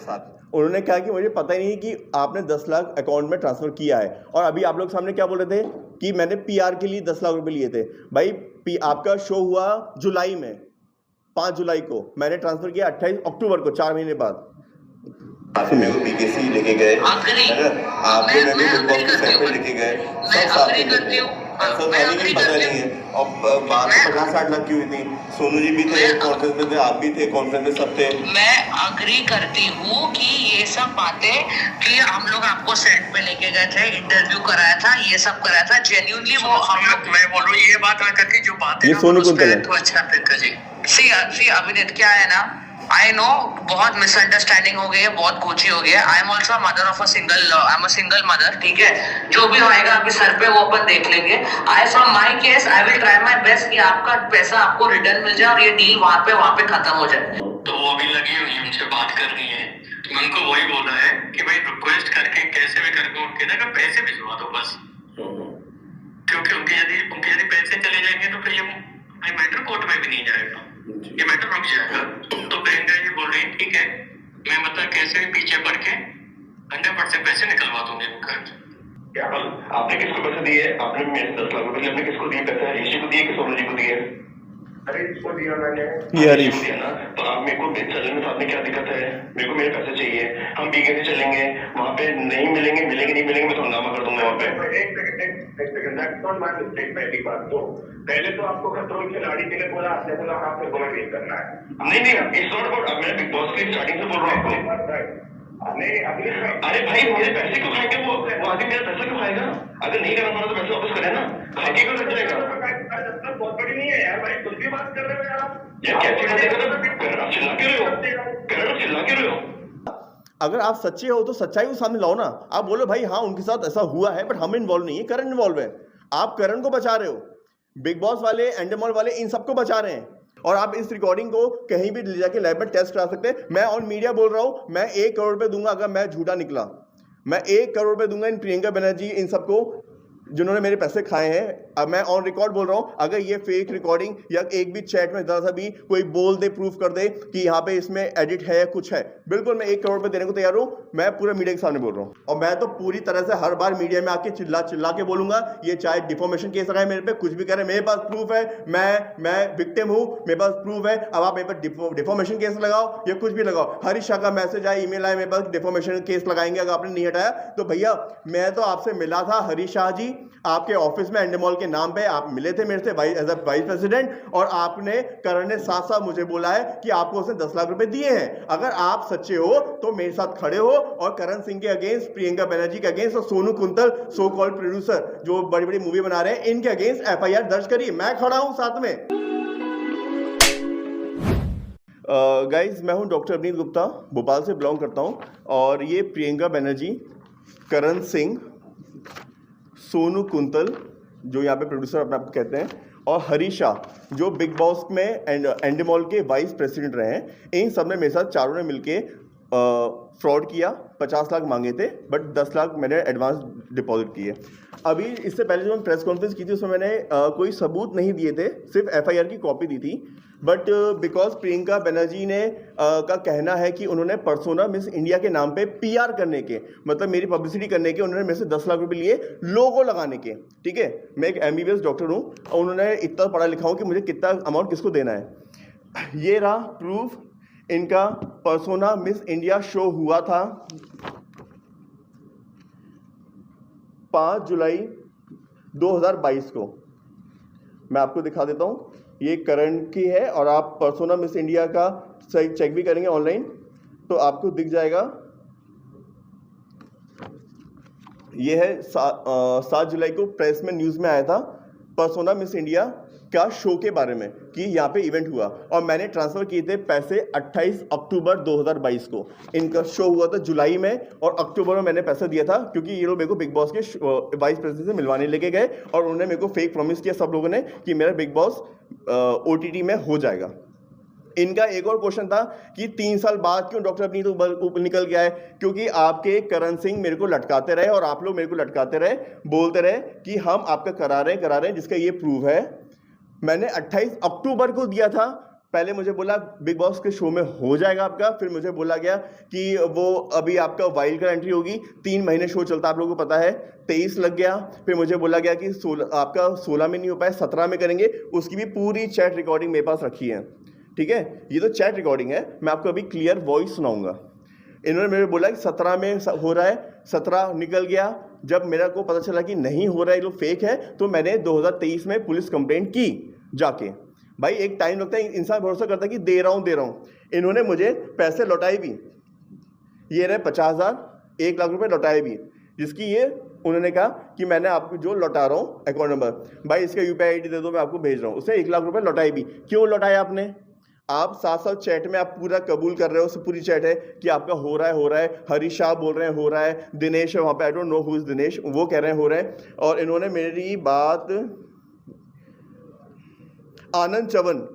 साथ। उन्होंने कहा कि मुझे पता ही नहीं कि आपने 10 लाख अकाउंट में ट्रांसफर किया है, और अभी आप लोग सामने क्या बोल रहे थे कि मैंने पीआर के लिए 10 लाख रुपए लिए थे। भाई आपका शो हुआ जुलाई में, 5 जुलाई को मैंने ट्रांसफर किया 28 अक्टूबर को, 4 महीने बाद। आपने मेरे को बीकेसी लेके गए, है ना, आपने मेरे को बिग बॉस के सेट पे लेके गए, सब साथ में लेके गए, ऐसा था नहीं कि पता नहीं है। और बात 50-60 लाख की हुई थी, सोनू जी भी थे कॉन्फ्रेंस में, थे आप भी थे कॉन्फ्रेंस में, सब थे। मैं अग्री करती हूँ कि ये सब बातें कि हम लोग आपको सेट पे लेके गए थे, इंटरव्यू कराया था, ये सब कराया था, जेन्युइनली वो हम लोग, मैं बोलूँ ये बात ना करके जो बातें ये सोनू कुंतल है। तो अच्छा प्रियंका जी, सी अभिनीत क्या है ना, आई नो बहुत मिसअंडरस्टैंडिंग हो गई है, बहुत कोची हो गई है। I am also mother of I am a single mother, ठीक है, जो भी होएगा अभी सर पे वो अपन देख लेंगे। I from my case I will try my best कि आपका पैसा आपको रिटर्न मिल जाए और ये डील वहाँ पे खत्म हो जाए। तो वो अभी लगी हुई है, उनसे बात कर रही है, तो मैं उनको वही बोला है कि भाई रिक्वेस्ट करके कैसे भी करके उनके ना पैसे भिजवा दो बस, क्योंकि उनके यदि पैसे चले जाएंगे तो फिर ये मैटर कोर्ट में भी नहीं जाएगा, ये मैटर रुक जाएगा। तो प्रियंका जी बोल रही है ठीक है, मैं मतलब कैसे भी पीछे पड़ के 100% पैसे निकलवा दूंगी उनका। क्या आपने किसको पैसे दिए? आपने मेरे 10 लाख रुपए आपने किसको दिए पैसे? ऋषि को दिए कि सोनू जी को दिए? अरे इसको दिया मैंने, ये हरीश दिया ना, तो आप मेरे को चलने में साथ में क्या दिक्कत है? मेरे को मेरे पैसे चाहिए, हम बीके से चलेंगे, वहाँ पे नहीं मिलेंगे नहीं मिलेंगे, मैं तो हंगामा कर दूंगा वहाँ पे। एक second, that's not my mistake. पहली बात तो पहले तो आपको खतरों के खिलाड़ी के लिए बोला, आपने बोला आपको गोल करना है। नहीं इट्स नॉट अबाउट, मैं बिग बॉस की स्टार्टिंग से बोल रहा हूँ आपको। नहीं अभी अरे भाई मेरे पैसे क्यों खाएंगे वो आदमी? मेरा पैसा क्यों खाएगा? अगर नहीं करना पड़ा तो पैसे वापस करे ना, खाके क्यों रख जाएगा? बहुत बड़ी नहीं है यार भाई, कुछ भी बात कर रहे हो यार कैसे आप चिल्ला क्यों रहे हो? अगर आप सच्चे हो तो सच्चाई को सामने लाओ ना। आप बोलो भाई हाँ उनके साथ ऐसा हुआ है, बट हम इन्वॉल्व नहीं है, करण इन्वॉल्व है। आप करण को बचा रहे हो, बिग बॉस वाले, एंडेमॉल वाले, इन सबको बचा रहे हैं, और आप इस रिकॉर्डिंग को कहीं भी ले जाके लैब में टेस्ट करा सकते हैं। मैं ऑन मीडिया बोल रहा हूं, मैं 1 करोड़ रुपए दूंगा अगर मैं झूठा निकला। मैं 1 करोड़ रुपए दूंगा इन प्रियंका बनर्जी, इन सबको जिन्होंने मेरे पैसे खाए हैं। अब मैं ऑन रिकॉर्ड बोल रहा हूं, अगर ये फेक रिकॉर्डिंग या एक भी चैट में जरा सा भी कोई बोल दे, प्रूफ कर दे कि यहाँ पे इसमें एडिट है या कुछ है, बिल्कुल मैं 1 करोड़ रुपए देने को तैयार हूं। मैं पूरे मीडिया के सामने बोल रहा हूं, और मैं तो पूरी तरह से हर बार मीडिया में आके चिल्ला के बोलूंगा। ये चाहे डिफॉर्मेशन केस लगाए मेरे पे, कुछ भी करे, मेरे पास प्रूफ है, मैं विक्टिम हूं, मेरे पास प्रूफ है। अब आप मेरे पर डिफॉर्मेशन केस लगाओ या कुछ भी लगाओ, हरीश शाह का मैसेज आए, ईमेल आए मेरे पास, डिफॉर्मेशन केस लगाएंगे अगर आपने नहीं हटाया तो। भैया मैं तो आपसे मिला था, हरीश शाह जी आपके ऑफिस में एंडेमॉल के नाम पे आप मिले थे मेरे से एज अ वाइस प्रेसिडेंट, और आपने करण ने साथ साथ मुझे बोला है कि आपको उसने 10 लाख रुपए दिए हैं। अगर आप सच्चे हो तो मेरे साथ खड़े हो और करण सिंह के अगेंस्ट, प्रियंका बनर्जी के अगेंस्ट और Sonu quintal so called producer जो बड़ी बड़ी मूवी बना रहे हैं, इनके अगेंस्ट एफआईआर दर्ज करिए। मैं खड़ा हूं साथ में। गाइज मैं हूं डॉक्टर अभिनीत गुप्ता, भोपाल से बिलोंग करता हूं, और ये प्रियंका बनर्जी, करण सिंह, सोनू कुंतल जो यहाँ पे प्रोड्यूसर अपने आप कहते हैं, और हरीश शाह जो बिग बॉस में एंडेमॉल के वाइस प्रेसिडेंट रहे हैं, इन सब ने मेरे साथ चारों ने मिलके फ्रॉड किया। 50 लाख मांगे थे, बट 10 लाख मैंने एडवांस डिपॉजिट किए। अभी इससे पहले जो मैंने प्रेस कॉन्फ्रेंस की थी उसमें मैंने कोई सबूत नहीं दिए थे, सिर्फ एफआईआर की कॉपी दी थी। बट बिकॉज प्रियंका बनर्जी ने का कहना है कि उन्होंने पर्सोना मिस इंडिया के नाम पे पीआर करने के, मतलब मेरी पब्लिसिटी करने के, उन्होंने मेरे से 10 लाख रुपए लिए लोगो लगाने के। ठीक है, मैं एक एमबीबीएस डॉक्टर हूँ और उन्होंने इतना पढ़ा लिखा हूँ कि मुझे कितना अमाउंट किसको देना है। ये रहा प्रूफ, इनका पर्सोना मिस इंडिया शो हुआ था 5 जुलाई 2022 को। मैं आपको दिखा देता हूँ, ये करण की है, और आप पर्सोना मिस इंडिया का चेक भी करेंगे ऑनलाइन तो आपको दिख जाएगा। ये है 7 जुलाई को प्रेस में न्यूज़ में आया था पर्सोना मिस इंडिया का शो के बारे में कि यहाँ पे इवेंट हुआ, और मैंने ट्रांसफ़र किए थे पैसे 28 अक्टूबर 2022 को। इनका शो हुआ था जुलाई में, और अक्टूबर में मैंने पैसा दिया था क्योंकि ये लोग मेरे को बिग बॉस के वाइस प्रेसिडेंट से मिलवाने लेके गए, और उन्होंने मेरे को फेक प्रॉमिस किया सब लोगों ने कि मेरा बिग बॉस OTT में हो जाएगा। इनका एक और क्वेश्चन था कि 3 साल बाद क्यों डॉक्टर अपनी निकल गया है, क्योंकि आपके करण सिंह मेरे को लटकाते रहे और आप लोग मेरे को लटकाते रहे, बोलते रहे कि हम आपका करा रहे हैं, जिसका ये प्रूफ है। मैंने 28 अक्टूबर को दिया था पहले मुझे बोला बिग बॉस के शो में हो जाएगा आपका, फिर मुझे बोला गया कि वो अभी आपका वाइल्ड कार्ड एंट्री होगी, 3 महीने शो चलता है आप लोगों को पता है, 23 लग गया। फिर मुझे बोला गया कि 16 में नहीं हो पाया, 17 में करेंगे। उसकी भी पूरी चैट रिकॉर्डिंग मेरे पास रखी है, ठीक है, ये तो चैट रिकॉर्डिंग है, मैं आपको अभी क्लियर वॉइस सुनाऊंगा। इन्होंने मेरे बोला कि 17 में हो रहा है, 17 निकल गया। जब मेरा को पता चला कि नहीं हो रहा है, ये लोग फेक है, तो मैंने 2023 में पुलिस कंप्लेंट की जाके। भाई एक टाइम लगता है, इंसान भरोसा करता है कि दे रहा हूँ। इन्होंने मुझे पैसे लौटाए भी, ये रहे 50,000, 1 लाख रुपए लौटाए भी, जिसकी ये उन्होंने कहा कि मैंने आपको जो लौटा रहा हूँ अकाउंट नंबर, भाई इसका यूपीआई आईडी दे दो, मैं आपको भेज रहा हूँ। उसने 1 लाख रुपए लौटाए भी। क्यों लौटाया आपने? आप साथ साथ चैट में आप पूरा कबूल कर रहे हो, पूरी चैट है कि आपका हो रहा है। हरीश शाह बोल रहे हैं हो रहा है, दिनेश है वहाँ पे, I don't know who is Dinesh, वो कह रहे हैं हो रहा है। और इन्होंने मेरी बात आनंद चवन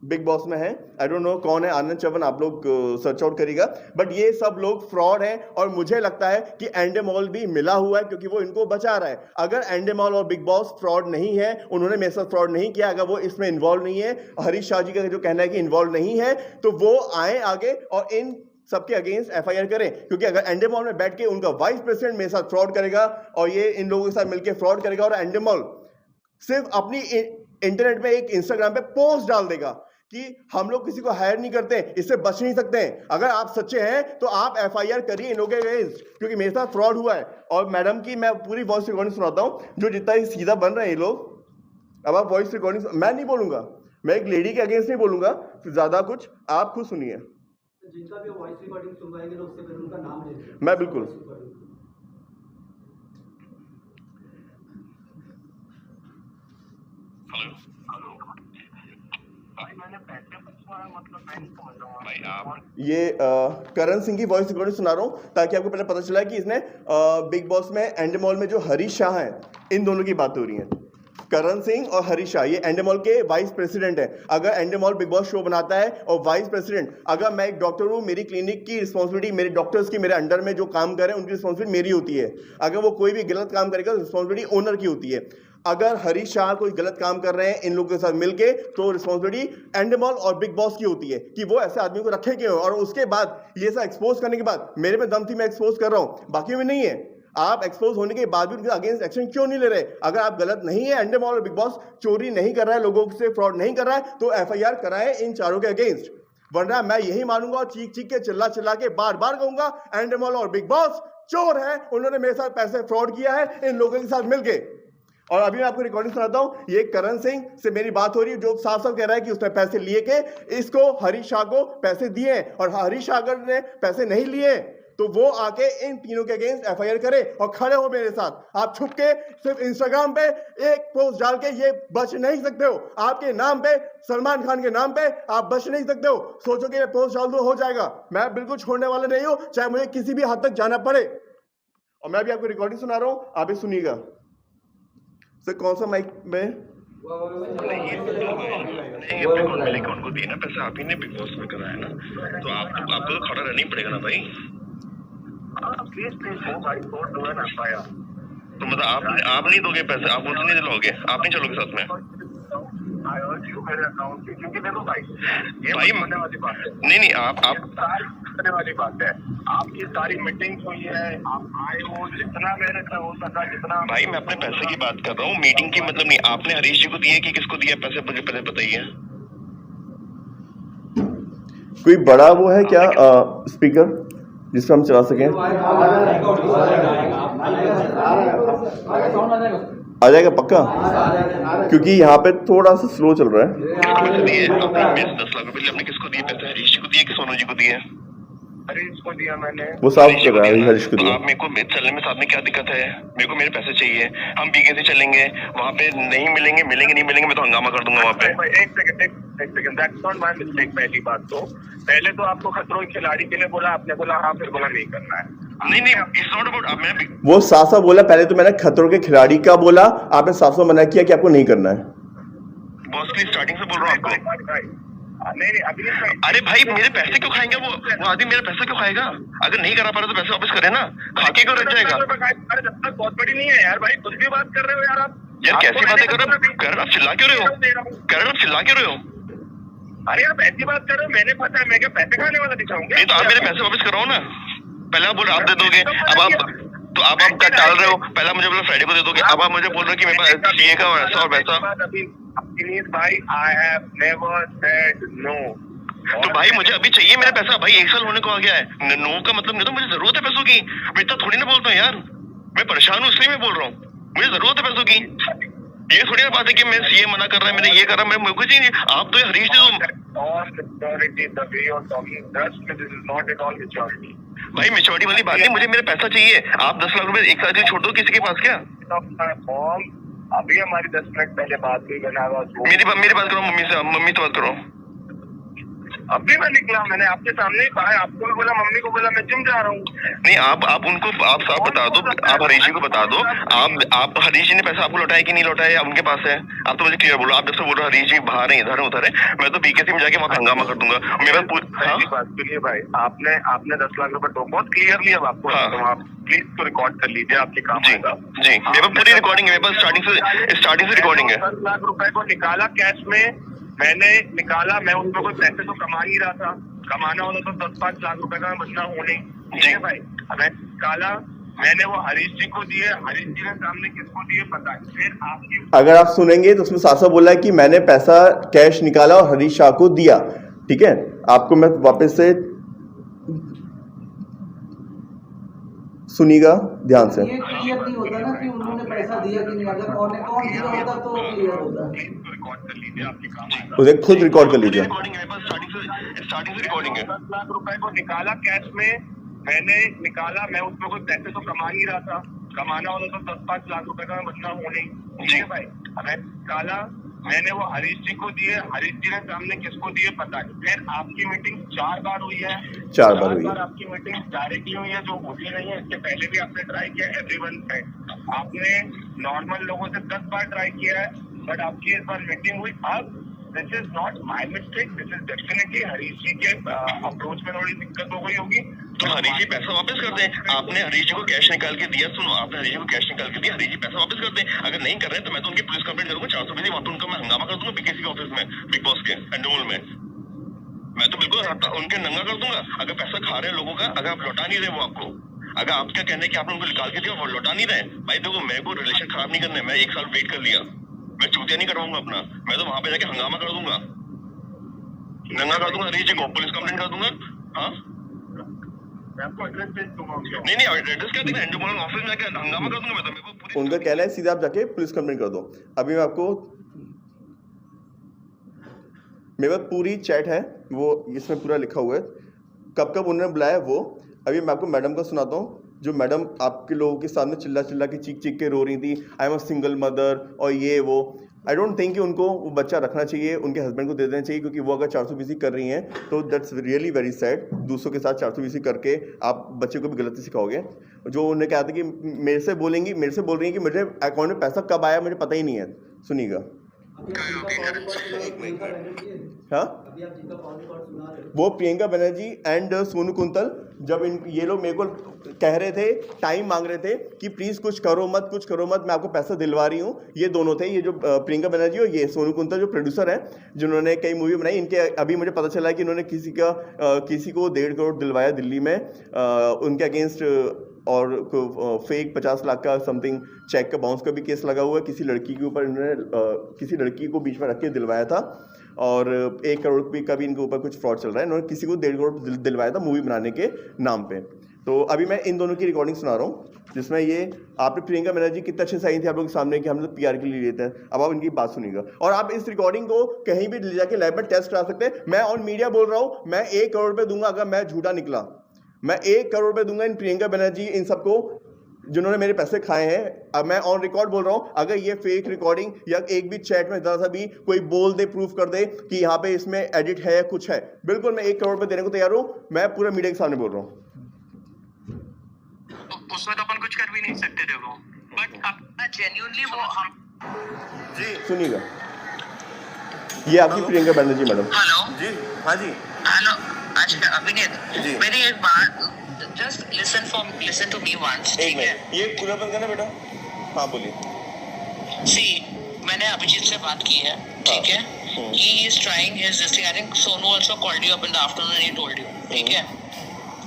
बिग बॉस में है, आई डोंट नो कौन है आनंद चवन, आप लोग सर्च आउट करिएगा, बट ये सब लोग फ्रॉड हैं। और मुझे लगता है कि एंडेमॉल भी मिला हुआ है, क्योंकि वो इनको बचा रहा है। अगर एंडेमॉल और बिग बॉस फ्रॉड नहीं है, उन्होंने मेरे साथ फ्रॉड नहीं किया, अगर वो इसमें इन्वॉल्व नहीं है, हरीश शाह जी का जो कहना है कि इन्वॉल्व नहीं है, तो वो आए आगे और इन सबके अगेंस्ट एफआईआर करें। क्योंकि अगर एंडेमॉल में बैठ के उनका वाइस प्रेसिडेंट मेरे साथ फ्रॉड करेगा और ये इन लोगों के साथ मिलकर फ्रॉड करेगा, और एंडेमॉल सिर्फ अपनी इंटरनेट पे एक इंस्टाग्राम पे पोस्ट डाल देगा कि हम लोग किसी को हायर नहीं करते, इससे बच नहीं सकते हैं। अगर आप सच्चे हैं तो आप एफआईआर करिए इन लोगों के अगेंस्ट, क्योंकि मेरे साथ फ्रॉड हुआ है। और मैडम की मैं पूरी वॉइस रिकॉर्डिंग सुनाता हूं, जो जितना ही सीधा बन रहे हैं ये लोग। अब आप वॉइस रिकॉर्डिंग, मैं नहीं बोलूंगा, मैं एक लेडी के अगेंस्ट नहीं बोलूंगा ज्यादा कुछ, आप खुद सुनिए। जिनका भी वॉइस रिकॉर्डिंग सुनवाएंगे तो उससे पहले उनका नाम ले, मैं बिल्कुल ये करण सिंह की वॉइस रिकॉर्डिंग सुना रहा हूँ, ताकि आपको पहले पता चला कि इसने बिग बॉस में एंडेमॉल में जो हरीश शाह है, इन दोनों की बात हो रही है। करण सिंह और हरीश शाह ये एंडेमॉल के वाइस प्रेसिडेंट है। अगर एंडेमॉल बिग बॉस शो बनाता है और वाइस प्रेसिडेंट, अगर मैं एक डॉक्टर हूँ, मेरी क्लिनिक की रिस्पॉन्सिबिलिटी, मेरे डॉक्टर्स की, मेरे अंडर में जो काम कर रहे हैं उनकी रिस्पॉन्सिबिलिटी मेरी होती है। अगर वो कोई भी गलत काम करेगा तो रिस्पॉन्सिबिलिटी ओनर की होती है। अगर हरीश शाह कोई गलत काम कर रहे हैं इन लोगों के साथ मिलके, तो रिस्पॉन्सिबिलिटी एंडेमॉल और बिग बॉस की होती है कि वो ऐसे आदमी को रखे क्यों। और उसके बाद ये सब एक्सपोज करने के बाद, मेरे में दम थी, मैं एक्सपोज कर रहा हूँ, बाकी में नहीं है। आप एक्सपोज होने के बाद भी उनके अगेंस्ट एक्शन क्यों नहीं ले रहे? अगर आप गलत नहीं है, एंडेमॉल और बिग बॉस चोरी नहीं कर रहा है, लोगों से फ्रॉड नहीं कर रहा है, तो एफआईआर कराएं इन चारों के अगेंस्ट। वरना मैं यही मानूंगा और चीख चीख के चिल्ला चिल्ला के बार बार कहूंगा एंडेमॉल और बिग बॉस चोर है, उन्होंने मेरे साथ पैसे फ्रॉड किया है इन लोगों के साथ मिलके। और अभी मैं आपको रिकॉर्डिंग सुनाता हूं, ये करण सिंह से मेरी बात हो रही है, जो साफ साफ कह रहा है कि उसने पैसे लिए के इसको हरीश शाह को पैसे दिए, और हरीश शाह अगर ने पैसे नहीं लिए तो वो आके इन तीनों के अगेंस्ट एफआईआर करे और खड़े हो मेरे साथ। आप छुप के सिर्फ इंस्टाग्राम पे एक पोस्ट डाल के ये बच नहीं सकते हो। आपके नाम पे, सलमान खान के नाम पे आप बच नहीं सकते हो। सोचो कि ये पोस्ट डाल दो हो जाएगा, मैं बिल्कुल छोड़ने वाला नहीं हूं, चाहे मुझे किसी भी हद तक जाना पड़े। और मैं भी आपको रिकॉर्डिंग सुना रहा हूं, आप भी सुनिएगा। सर कौन सा माइक में? मेरे अकाउंट को दिए ना पैसे, आप ही ने बिग बॉस में कराया ना, तो आपको तो खड़ा रहना ही पड़ेगा ना भाई। प्लीज भाई, तो मतलब आप नहीं दोगे पैसे, आप मुझे नहीं दिलाओगे, आप नहीं चलोगे साथ में? मेरे अकाउंट पे, क्योंकि देखो भाई, ये भाई होने वाली बात है। नहीं आप करने वाली बात है। आपकी सारी मीटिंग हुई है, आप आए हो, जितना मेरे से हो सका जितना। भाई मैं अपने पैसे की बात कर रहा हूँ, मीटिंग की मतलब नहीं। आपने हरीश जी को दिए कि किसको दिए पैसे, मुझे पहले बताइए। कोई बड़ा वो है क्या स्पीकर जिससे हम चला सकें? आ जाएगा पक्का, क्योंकि यहाँ पे थोड़ा सा स्लो चल रहा है। 10 लाख रुपए आपने किसको दिए पैसे? हरीश जी को दिए कि सोनू जी को दिए? हरीश को दिया मैंने। वो साफ कर रहा है हरीश को दिया। आप मेरे को चलने में साथ में क्या दिक्कत है? मेरे को मेरे पैसे चाहिए, हम बीके से चलेंगे, वहाँ पे नहीं मिलेंगे, नहीं मिलेंगे, मैं तो हंगामा कर दूंगा वहाँ पे। एक second, that's not my mistake. पहली बात तो पहले तो आपको खतरों के खिलाड़ी के लिए बोला, आपने बोला हाँ, फिर बोला नहीं करना है। नहीं इट्स नॉट अबाउट, मैं वो साफ साफ बोला, पहले तो मैंने खतरों के खिलाड़ी का बोला, आपने साफ साफ मना किया कि आपको नहीं करना है। बॉस की स्टार्टिंग से बोल रहा हूँ आपको। नहीं अभी अरे भाई मेरे पैसे क्यों खाएंगे वो आदमी? मेरा पैसा क्यों खाएगा? अगर नहीं करा पा रहा तो पैसे वापस करे ना, खाके क्यों रख जाएगा? अरे जब तक बहुत बड़ी नहीं है यार भाई, कुछ भी बात कर रहे हो यार आप। यार कैसी बातें कर रहे हो? करण आप चिल्ला क्यों रहे हो? करण आप चिल्ला क्यों रहे हो? अरे आप ऐसी बात कर रहे हो, मैंने पता है, मैं क्या पैसे खाने वाला दिखाऊंगा? नहीं तो आप मेरे पैसे वापस कराओ ना। पहले आप बोल रहे आप दे दोगे, अब आप क्या टाल रहे हो? पहले मुझे बोला फ्राइडे को दे दोगे, अब आप मुझे बोल रहे हो कि मेरे पास सीए का और ऐसा और वैसा। भाई I have never said no. तो भाई मुझे अभी चाहिए मेरा पैसा भाई, 1 साल होने को आ गया है। नो का मतलब नहीं, तो मुझे जरूरत है पैसों की। मैं इतना थोड़ी ना बोलता हूँ यार, मैं परेशान हूँ इसलिए मैं बोल रहा हूँ, मुझे जरूरत है पैसों की। ये थोड़ी ना बात है कि मैं सीए मना कर रहा है, मैंने ये कर रहा है, मैं कुछ नहीं। आप तो हरीश दे दो भाई, मेच्योरिटी वाली बात नहीं, मुझे मेरा पैसा चाहिए। आप 10 लाख रुपए एक साथ छोड़ दो किसी के पास क्या? अभी हमारी 10 मिनट पहले बात हुई, मेरी बात करो मम्मी से बात करो। अभी मैं निकला, मैंने आपके सामने ही कहा है, आपको भी बोला, मम्मी को बोला मैं जिम जा रहा हूँ। नहीं आप उनको आप साफ बता दो, आप हरीश जी को बता दो, आप हरीश जी ने पैसा आपको लौटाया कि नहीं लौटाया, या उनके पास है? आप तो मुझे क्लियर बोलो। आप जब से बोल रहे हो हरीश जी बाहर है, इधर है उधर है, मैं तो बीकेसी में जाके वहाँ हंगामा कर दूंगा। मेरा बात सुनिए भाई, आपने 10 लाख रुपए बहुत क्लियरली अब आपको, आप प्लीज तो रिकॉर्ड कर लीजिए, आपके काम जी मेरे पास पूरी रिकॉर्डिंग है, मेरे पास स्टार्टिंग से रिकॉर्डिंग है। 10 लाख रुपए को निकाला कैश में, मैंने निकाला, मैं उसमें कोई पैसे तो कमा ही रहा था, कमाना होता तो 10-5 लाख रुपए का बचना होने। ठीक है भाई, मैं निकाला, मैंने वो हरीश जी को दिए, हरीश जी ने सामने किसको दिए पता है। फिर आपकी अगर आप सुनेंगे तो उसमें साफ साफ बोला है कि मैंने पैसा कैश निकाला और हरीश शाह को दिया। ठीक है, आपको मैं वापस से सुनिएगा ध्यान से। ये क्लियर नहीं होता ना कि उन्होंने पैसा दिया कि नहीं, अगर कौन दिया होता तो क्लियर होता। रिकॉर्ड कर लीजिए, आपके काम उसे खुद रिकॉर्ड कर लीजिए। स्टार्टिंग से रिकॉर्डिंग है। 10 लाख रुपए को निकाला कैश में, मैंने निकाला, मैं उसमें कोई पैसे तो कमा ही रहा था, कमाना होता तो 10-5 लाख रुपए का बचना होने। ठीक है भाई, मैं निकाला, मैंने वो हरीश जी को दिए, हरीश जी ने सामने किसको दिए पता है। फिर आपकी मीटिंग 4 बार हुई है, 4 बार आपकी मीटिंग डायरेक्टली हुई है, जो होती नहीं है। इसके पहले भी आपने ट्राई किया, एवरीवन है, आपने नॉर्मल लोगों से 10 बार ट्राई किया है, बट आपकी इस बार मीटिंग हुई। अब this is not my mistake, this is definitely Harish ji के अप्रोच में थोड़ी दिक्कत हो गई होगी। तो हरीश जी पैसा वापस कर दें। आपने हरीश जी को कैश निकाल के दिया, सुनो, आपने हरीश जी को कैश निकाल के दिया, हरीश जी पैसा वापस कर दें। अगर नहीं कर रहे तो मैं तो उनकी पुलिस कंप्लेंट करूंगा, 420 वहां तो उनका मैं हंगामा कर दूंगा बीकेसी के ऑफिस में, बिग बॉस के एंडोमोल में। मैं तो बिल्कुल उनके नंगा कर दूंगा। अगर पैसा खा रहे हैं लोगों का, अगर आप लौटा नहीं रहे वो आपको, अगर आप क्या कहने कि आपने उनको निकाल के दिया और लौटा नहीं रहे, भाई देखो मेरे को रिलेशन खराब नहीं करने, मैं 1 साल वेट कर लिया, मैं चूतिया नहीं करवाऊंगा अपना, मैं तो वहां पे जाके हंगामा कर दूंगा, नंगा कर दूंगा हरीश जी को, पुलिस कंप्लेंट कर दूंगा। हाँ, मैं आपको एड्रेस भेज दूंगा। नहीं एड्रेस क्या देना, एंडोमोल ऑफिस में जाके हंगामा कर दूंगा मैं तो। मेरे को उनका कहना है सीधा आप जाके पुलिस कंप्लेंट कर दो। अभी मैं आपको, मेरे पास पूरी चैट है, वो इसमें पूरा लिखा हुआ है, कब कब उन्होंने बुलाया वो। अभी मैं आपको मैडम का सुनाता हूँ, जो मैडम आपके लोगों के सामने चिल्ला चिल्ला के चीख चीख के रो रही थी, I am a single mother और ये वो। आई डोंट थिंक कि उनको वो बच्चा रखना चाहिए, उनके हस्बैंड को दे देना चाहिए, क्योंकि वो अगर 420 कर रही हैं तो दैट्स रियली वेरी सैड। दूसरों के साथ 420 करके आप बच्चे को भी गलती सिखाओगे। जो उन्होंने कहा था कि मेरे से बोल रही हैं कि मेरे अकाउंट में पैसा कब आया मुझे पता ही नहीं है। सुनिएगा। हाँ, वो प्रियंका बनर्जी एंड सोनू कुंतल, जब ये लोग मेरे को कह रहे थे, टाइम मांग रहे थे कि प्लीज़ कुछ करो मत, मैं आपको पैसा दिलवा रही हूँ। ये दोनों थे, ये जो प्रियंका बनर्जी और ये सोनू कुंतल जो प्रोड्यूसर हैं, जिन्होंने कई मूवी बनाई। इनके अभी मुझे पता चला कि इन्होंने किसी को 1.5 करोड़ दिलवाया दिल्ली में उनके अगेंस्ट, और फेक 50 लाख का समथिंग चेक का बाउंस का भी केस लगा हुआ है। किसी लड़की के ऊपर इन्होंने किसी लड़की को बीच में रख के दिलवाया था, और 1 करोड़ का भी इनके ऊपर कुछ फ्रॉड चल रहा है। इन्होंने किसी को 1.5 करोड़ दिलवाया था मूवी बनाने के नाम पे। तो अभी मैं इन दोनों की रिकॉर्डिंग सुना रहा हूँ, जिसमें ये आपने प्रियंका बनर्जी कितने अच्छे से आई थी आप लोगों के सामने कि हम लोग PR के लिए लेते हैं। अब आप इनकी बात सुनिएगा, और आप इस रिकॉर्डिंग को कहीं भी ले जाके लैब में टेस्ट करा सकते हैं। मैं ऑन मीडिया बोल रहा हूँ, मैं 1 करोड़ रुपये दूंगा अगर मैं झूठा निकला। मैं 1 करोड़ रुपये दूंगा इन प्रियंका बनर्जी, इन सबको जिन्होंने मेरे पैसे खाए हैं। अब मैं ऑन रिकॉर्ड बोल रहा हूँ, अगर ये फेक रिकॉर्डिंग या एक भी चैट में जरा सा भी कोई बोल दे, प्रूफ कर दे कि यहाँ पे इसमें एडिट है या कुछ है, बिल्कुल मैं 1 करोड़ रुपये देने को तैयार हूँ। मैं पूरे मीडिया के सामने बोल रहा हूँ। उसमें तो अपन कुछ कर भी नहीं सकते देखो, बट अपना जेन्युइनली वो हम जी सुनिएगा। ये आपकी प्रियंका बनर्जी मैडम। हेलो जी, हाँ जी, हेलो। अच्छा अभिनीत, मेरी एक बात, just listen to me once, ठीक है? ये कूलर बंद करना बेटा। हाँ बोलिए। सी, मैंने अभिजीत से बात की है, ठीक है? he is trying his this thing. I think Sonu also called you up in the afternoon and he told you. ठीक है,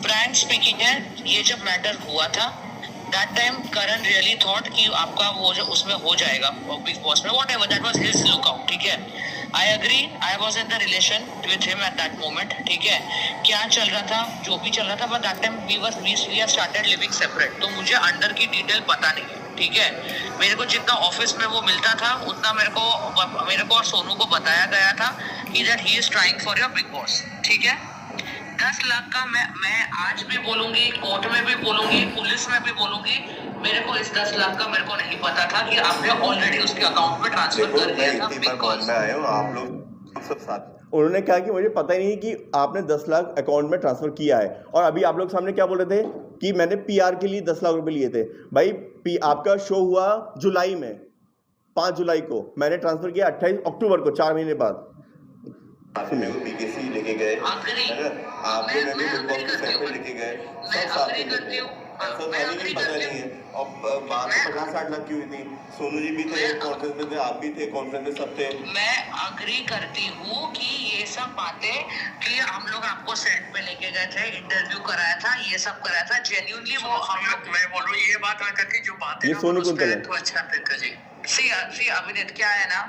फ्रैंक स्पीकिंग है, ये जब मैटर हुआ था that time Karan really thought कि आपका वो जो उसमें हो जाएगा बिग बॉस में, whatever that was his lookout, ठीक है। I agree, I was in the relation with him at that moment, ठीक है। क्या चल रहा था, जो भी चल रहा था, but that time we have started living separate, तो मुझे अंडर की डिटेल पता नहीं है, ठीक है। मेरे को जितना ऑफिस में वो मिलता था उतना मेरे को और सोनू को बताया गया था कि that he is trying for your big boss, ठीक है। 10 लाख का मैं आज भी बोलूंगी, कोर्ट में भी बोलूंगी, पुलिस में भी बोलूंगी, मेरे को इस 10 लाख का मेरे को नहीं पता था कि आपने ऑलरेडी उसके अकाउंट में ट्रांसफर कर दिया था बिकॉज़ मैं आया हूँ, आप लोग सब साथ। उन्होंने कहा कि मुझे पता ही नहीं कि आपने 10 लाख अकाउंट में ट्रांसफर किया है, और अभी आप लोग सामने क्या बोल रहे थे कि मैंने पीआर के लिए 10 लाख रुपए लिए थे। भाई आपका शो हुआ जुलाई में, 5 जुलाई को मैंने ट्रांसफर किया 28 अक्टूबर को, 4 महीने बाद। बीकेसी लेके गए, आपने मैं भी बिग बॉस के सेट पे लेके गए, सब साथ में लेके गए। ऐसा था नहीं कि पता नहीं है, और बात 50-60 लाख की हुई थी। सोनू जी भी थे कॉन्फ्रेंस में, थे आप भी थे कॉन्फ्रेंस में, सब थे। मैं अग्री करती हूँ कि ये सब बातें कि हम लोग आपको सेट पे लेके गए थे, इंटरव्यू कराया था, ये सब कराया था, जेन्युइनली वो हम लोग, मैं बोलूँ ये बात आकर के जो बातें ये सोनू कुंतल है। तो अच्छा प्रियंका जी, सी अभिनीत क्या है ना,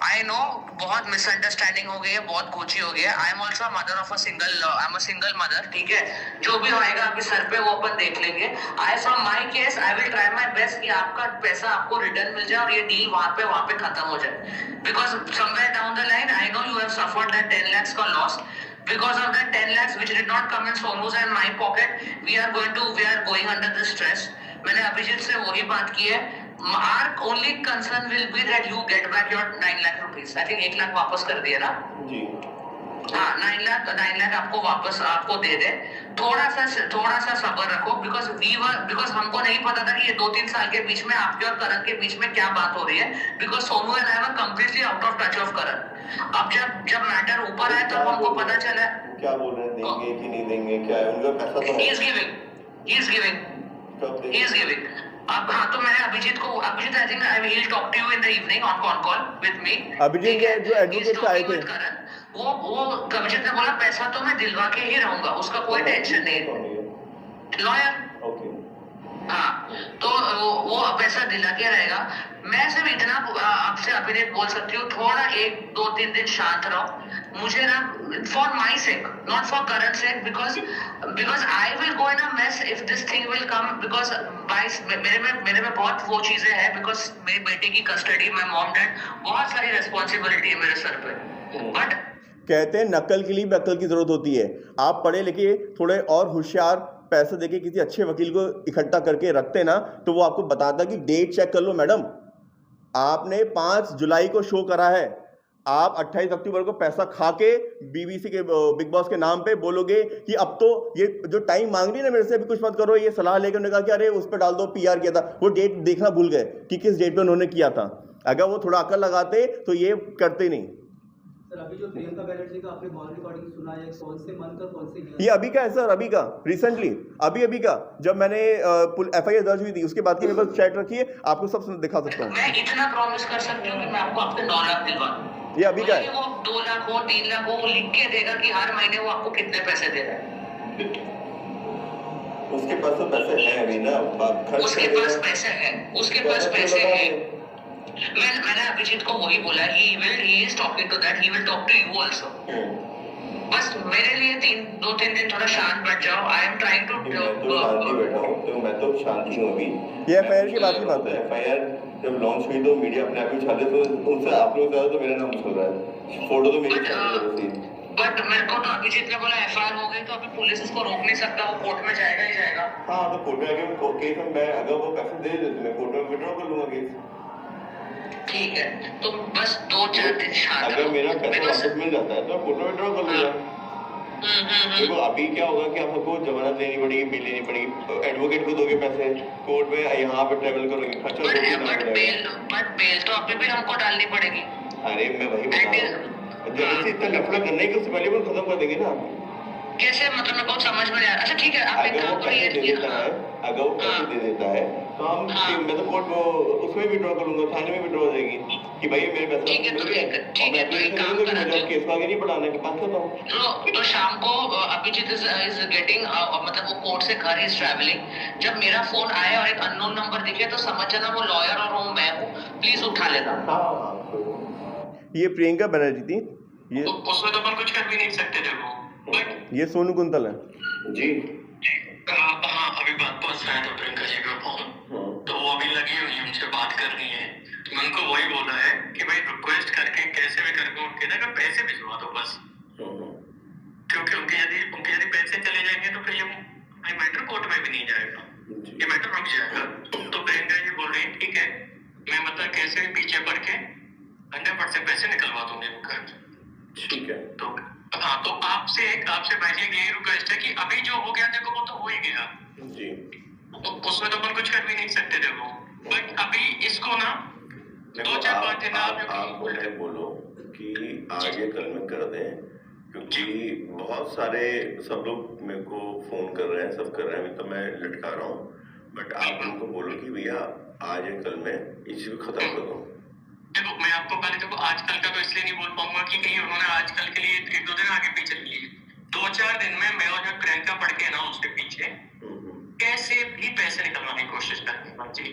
आई नो बहुत मिसअंडरस्टैंडिंग हो गई है, बहुत कोची हो गई है। I am also mother of I am a single mother, ठीक है। जो भी होएगा अभी सर पे वो अपन देख लेंगे। I from my case I will try my best कि आपका पैसा आपको रिटर्न मिल जाए और ये डील वहाँ पे खत्म हो जाए, because somewhere down the line I know you have suffered that 10 lakhs का loss, because of that 10 lakhs which did not come in Sonu's and my pocket, we are going under the stress. मैंने अभिजीत से वही बात की है। Our only concern will be that you get back your 9 lakh rupees. I think 1 lakh वापस कर दिया ना जी, हाँ, 9 लाख आपको वापस आपको दे दे। थोड़ा सा सब्र रखो, बिकॉज हमको नहीं पता था कि ये 2-3 साल के बीच में आपके और करण के बीच में क्या बात हो रही है, because Sonu and I were completely out of touch of Karan. अब जब मैटर ऊपर आया तब हमको पता चला क्या बोल रहे हैं, देंगे कि नहीं देंगे, क्या है उनका पैसा तो है। he is giving अब हाँ, तो मैंने Abhijit I think I will talk to you in the evening on call with me. Abhijit के जो एडवोकेट आए थे, वो अभिजीत ने बोला पैसा तो मैं दिलवा के ही रहूंगा, उसका कोई टेंशन नहीं, लॉयर। ओके, हाँ, तो वो पैसा दिला के रहेगा। मैं सिर्फ इतना आपसे अभिनीत बोल सकती हूँ, थोड़ा 1-2-3 दिन शांत रहो। मुझे ना, for my sake, not for current sake, because I will go in a mess if this thing will come, because मेरे में बहुत वो चीजें हैं, बिकॉज मेरी बेटे की कस्टडी, मैं मॉम डैड, बहुत सारी रिस्पॉन्सिबिलिटी है मेरे सर पे। बट कहते हैं नकल के लिए भी अकल की जरूरत होती है। आप पढ़े लिखे थोड़े और होशियार पैसे देके किसी अच्छे वकील को इकट्ठा करके रखते ना, तो वो आपको बताता कि डेट चेक कर लो मैडम, आपने 5 जुलाई को शो करा है, आप 28 अक्टूबर को पैसा खा के बीबीसी के बिग बॉस के नाम पे बोलोगे कि अब तो ये जो टाइम मांग रही है ना मेरे से, अभी कुछ मत करो, ये सलाह लेकर उन्होंने कहा कि अरे उस पर डाल दो, पीआर किया था, वो डेट देखना भूल गए कि किस डेट पे उन्होंने किया था। अगर वो थोड़ा अकल लगाते तो ये करते नहीं। सर, अभी जो प्रियंका बैनर्जी का आपने कॉल रिकॉर्डिंग सुना है, कौन से मंथ और कौन से ये अभी का है सर, अभी का, रिसेंटली अभी का, जब मैंने एफआईआर दर्ज हुई थी उसके बाद की मेरे पास चैट रखी है, आपको सब दिखा सकता हूँ। मैं इतना प्रॉमिस कर सकती हूँ कि मैं आपको आपके 9 लाख दिलवा दूँ। ये अभी का है। वो 2 लाख हो 3 लाख हो, वो लिख के देगा कि हर महीने वो आपको कितने पैसे दे रहा है। उसके पास तो पैसे हैं अभी ना, उसके पास पैसे हैं, उसके पास पैसे हैं। मैंने अभिजीत को वही बोला, he is talking to that, he will talk to you also। बस मेरे लिए 2-3 दिन थोड़ा शांत बैठ जाओ। आई एम ट्राइंग टू शांति बैठा हूँ, तो मैं तो शांति हूँ अभी। ये एफआईआर की बात है। एफआईआर जब लॉन्च हुई तो मीडिया अपने आप ही उछाले, तो उनसे आप लोग ज्यादा तो मेरा नाम उछल रहा है, फोटो तो मेरी थी। बट मेरे को तो अभिजीत ने बोला एफआईआर हो गई तो अभी पुलिस इसको रोक नहीं सकता, वो कोर्ट में जाएगा ही जाएगा। हाँ, तो कोर्ट में आगे केस में मैं अगर वो पैसे दे देते मैं कोर्ट में विड्रॉ कर लूंगा केस। ठीक है, तो बस 2-4 दिन शांत रहो। अगर मेरा पैसा वापस मिल जाता है तो कोर्ट में विड्रॉ कर लूंगा। देखो अभी क्या होगा कि आप सबको जमानत लेनी पड़ेगी, बिल लेनी पड़ेगी, एडवोकेट को दोगे पैसे, कोर्ट में यहाँ पे ट्रेवल करोगे, खर्चा बट बेल तो अभी भी हमको डालनी पड़ेगी। अरे मैं वही बता रहा हूँ, जब इतना लफड़ा करने के उससे पहले वो खत्म कर देंगे ना। कैसे, मतलब मेरे को समझ में नहीं आ रहा। अच्छा ठीक है, आप एक काम करिए, अगर वो पैसे दे देता है तो हम मैं तो कोर्ट में उसमें विड्रॉ कर लूंगा, थाने में विड्रॉ हो जाएगी। कि भाई मेरे पैसे ठीक है, मिल तो गए ठीक है, और ठीक मैं है, तो एक काम मुझे करा अब केस को आगे नहीं बढ़ाने के पास होता हूँ। तो शाम को अभिजीत इज गेटिंग मतलब वो कोर्ट से घर इज ट्रैवलिंग, जब मेरा फोन आए और एक अननोन नंबर दिखे तो समझ जाना वो लॉयर और वो मैं हूँ, प्लीज उठा लेना। ये प्रियंका बनर्जी थी, ये उसमें तो अपन कुछ कर भी नहीं सकते देखो, बट ये सोनू कुंतल है जी हाँ अभी बात पहुंच रहा है तो प्रियंका जी का फोन, तो वो अभी लगी हुई है, उनसे बात कर रही है। मैं उनको वही बोला है कि भाई रिक्वेस्ट करके कैसे भी करके उनके ना पैसे भिजवा दो बस, क्योंकि उनके यदि पैसे चले जाएंगे तो फिर ये मैटर कोर्ट में भी नहीं जाएगा, ये मैटर रुक जाएगा। तो प्रियंका जी बोल रही है ठीक है, मैं मतलब कैसे भी पीछे पड़ के 100% पैसे निकलवा दूंगी उनका। ठीक है, तो हाँ, तो आपसे भाई जी यही रिक्वेस्ट है कि अभी जो हो गया देखो वो तो हो ही गया जी उसमें तो अपन कुछ कर भी नहीं सकते देखो, बट अभी इसको ना देखो 2-4 दिन आप मुझे बोलो कि आज या कल में कर दें, क्योंकि बहुत सारे सब लोग मेरे को फोन कर रहे हैं, सब कर रहे हैं, अभी तो मैं लटका रहा हूँ, बट आप उनको बोलो कि भैया आज या कल में इस चीज को खत्म कर दो। देखो मैं आपको पहले देखो आजकल का तो इसलिए नहीं बोल पाऊंगा कि कहीं उन्होंने आजकल के लिए 1-2 दिन आगे पीछे लिए, 2-4 दिन में मैं और जब प्रियंका पढ़ के ना उसके पीछे कैसे भी पैसे निकलवाने की कोशिश करेंगे जी,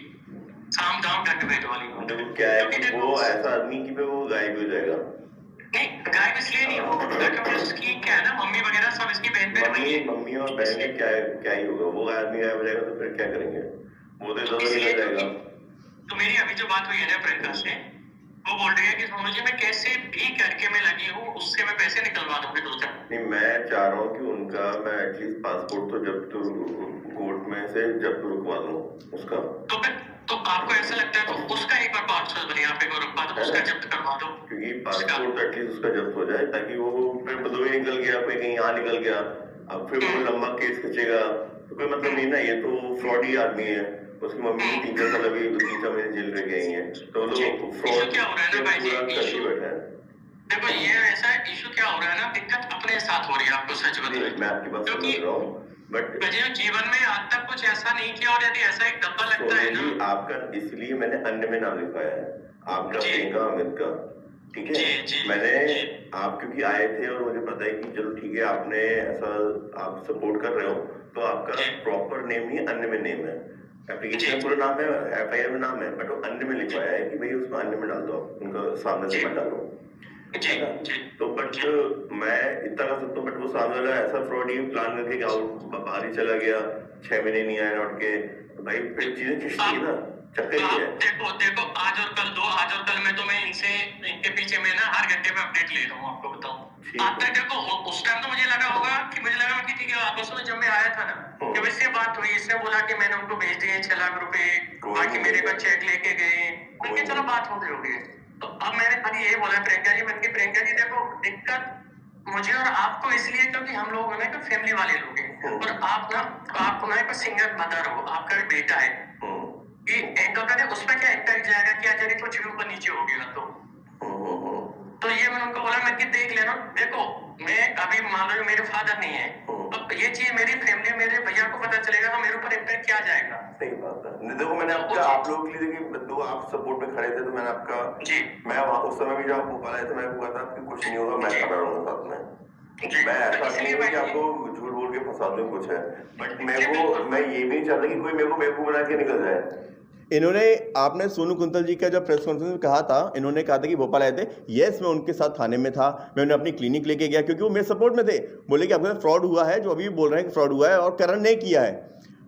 साम दाम दंड भेद वाली। देखो क्या है, वो ऐसा आदमी की पे वो गायब हो जाएगा। नहीं गायब इसलिए नहीं होगा क्योंकि उसकी क्या है ना, मम्मी वगैरह सब इसकी बहन वही है। मम्मी और बहन के क्या ही होगा, वो आदमी गायब हो जाएगा तो फिर क्या करेंगे, वो तो इधर उधर निकल जाएगा। तो मेरी अभी जो बात हुई है ना प्रियंका से, वो बोल रही है कि सोनू जी मैं कैसे भी करके मैं लगी हूँ, उससे मैं पैसे निकलवा दूंगी 2-4। नहीं, मैं चाह रहा हूँ कि उनका मैं एटलीस्ट पासपोर्ट तो जब्त कोर्ट में से जब्त रुकवा दूँ उसका। तो आपको ऐसा लगता है तो उसका एक बार पासपोर्ट बने यहाँ पे रुकवा दो, उसका जब्त करवा दो, क्योंकि पासपोर्ट एटलीस्ट उसका जब्त हो जाए, ताकि वो फिर बदोई निकल गया, कोई कहीं यहाँ निकल गया, अब फिर वो लंबा केस खींचेगा तो कोई मतलब नहीं ना, ये तो फ्रॉडी आदमी है। उसकी मम्मी 3-4 साल अभी 2-3 महीने जेल में गई है, तो लोग फ्रॉड क्या हो रहा है ना भाई जी, करके बैठा है। देखो ये ऐसा इशू क्या हो रहा है ना, दिक्कत अपने साथ हो रही है, आपको सच बताऊं मैं आपकी बात समझ रहा हूँ, बट जीवन में आज तक कुछ ऐसा नहीं किया, और यदि ऐसा एक डब्बा लगता है ना आपका, इसलिए मैंने अन्य में नाम लिखवाया है आपका, प्रियंका अमित का, ठीक है। मैंने आप क्योंकि आए थे और मुझे पता है कि चलो ठीक है आपने ऐसा आप सपोर्ट कर रहे हो, तो आपका प्रॉपर नेम नहीं अन्य में नेम है, एप्लीकेशन में पूरा नाम है, FIR में नाम है, बट वो अन्य में लिखवाया है कि भाई उसमें अन्य में डाल दो, उनका सामने से मत डालो, तो बट मैं इतना कर सकता हूँ, बट वो सामने वाला ऐसा फ्रॉड ही प्लान करके बाहर ही चला गया, 6 महीने नहीं आया लौट के, भाई फिर चीजें खिंचती है ना, चक्कर ही है। देखो आज और कल में तो मैं इनके पीछे में ना हर घंटे में अपडेट ले रहा हूँ, आपको बताऊँ। आप तक देखो उस टाइम तो मुझे लगा कि ठीक है, आपस में जब मैं आया था ना, जब इससे बात हुई, इसने बोला कि मैंने उनको भेज दिए 6 लाख रुपए, बाकी मेरे को चेक लेके गए, मैंने चलो बात हो गई। तो अब मैंने खाली यही बोला प्रियंका जी देखो दिक्कत मुझे और आपको इसलिए क्योंकि हम लोग ना एक फैमिली वाले लोग हैं, और आप ना एक सिंगल मदर हो, आपका भी बेटा है, कि उसमें क्या इम्पैक्ट जाएगा कि आज यदि कुछ भी ऊपर नीचे हो गया तो ये मैंने उनको बोला मैं कि देख लेना, देखो मैं अभी मान लो मेरे फादर नहीं है, अब ये चीज मेरी फैमिली मेरे भैया को पता चलेगा तो मेरे ऊपर इम्पैक्ट क्या जाएगा। सही बात है। देखो मैंने आपका आप लोगों के लिए देखिए, तो आप सपोर्ट में खड़े थे, तो मैंने आपका मैं वहाँ उस समय भी जब आप भोपाल आए थे, मैं हुआ था कि कुछ नहीं होगा, मैं खड़ा रहूंगा साथ में, मैं ऐसा नहीं हूँ कि आपको झूठ बोल के फंसा दूं कुछ है, बट मैं ये भी नहीं चाहता कि कोई मेरे को बेवकूफ बना के निकल जाए। इन्होंने, आपने सोनू कुंतल जी का जब प्रेस कॉन्फ्रेंस में कहा था, इन्होंने कहा था कि भोपाल आए थे, यस मैं उनके साथ थाने में था, मैं उन्हें अपनी क्लिनिक लेके गया क्योंकि वो मेरे सपोर्ट में थे, बोले कि आपके साथ फ्रॉड हुआ है, जो अभी भी बोल रहे हैं कि फ्रॉड हुआ है और करण ने किया है,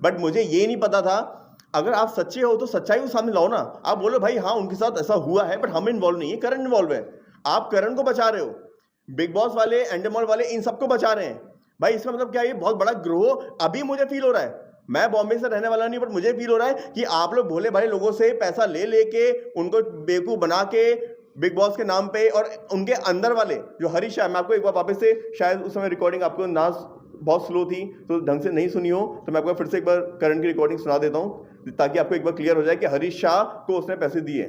बट मुझे ये नहीं पता था, अगर आप सच्चे हो तो सच्चाई को सामने लाओ ना, आप बोलो भाई हाँ उनके साथ ऐसा हुआ है, बट हम इन्वॉल्व नहीं है, करण इन्वॉल्व है, आप करण को बचा रहे हो, बिग बॉस वाले, एंडेमॉल वाले, इन सबको बचा रहे हैं भाई, इसका मतलब क्या, ये बहुत बड़ा ग्रोह अभी मुझे फील हो रहा है, मैं बॉम्बे से रहने वाला नहीं, बट मुझे फील हो रहा है कि आप लोग भोले भाले लोगों से पैसा ले लेके उनको बेवकूफ बना के बिग बॉस के नाम पे, और उनके अंदर वाले जो हरीश है, मैं आपको एक बार वापस से, शायद उस समय रिकॉर्डिंग आपको ना बहुत स्लो थी तो ढंग से नहीं सुनी हो, तो मैं आपको फिर से एक बार करण की रिकॉर्डिंग सुना देता हूँ ताकि आपको एक बार क्लियर हो जाए कि हरीश शाह को उसने पैसे दिए।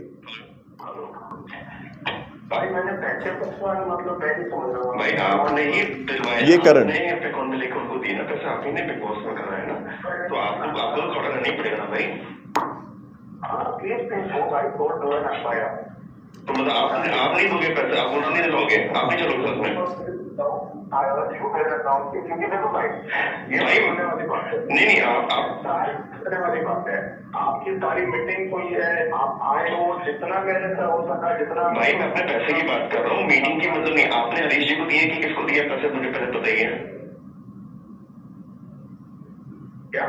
भाई मैंने पैसे मतलब पैसे समझ रहा हूँ भाई, आपने ही ये करण नहीं अपने अकाउंट में लेकर उनको दिए ना पैसा, आप ही ने बिग बॉस में कराया ना, तो आपको खड़ा रहना ही पड़ेगा ना भाई। केस पेश हो भाई, कोर्ट में ना पाया तो मतलब आप नहीं दोगे पैसे, आप उनको नहीं दोगे, आप नहीं चलोगे साथ में? क्योंकि देखो भाई, ये भाई होने वाली बात है। नहीं आप करने वाली बात है। आपकी सारी मीटिंग हुई है, आप आए हो, जितना मेरे से हो सका, जितना भाई मैं अपने पैसे की बात कर रहा हूँ, मीटिंग की मतलब नहीं। आपने हरीश जी को दिए कि किसको दिए पैसे, मुझे पहले बताइए। क्या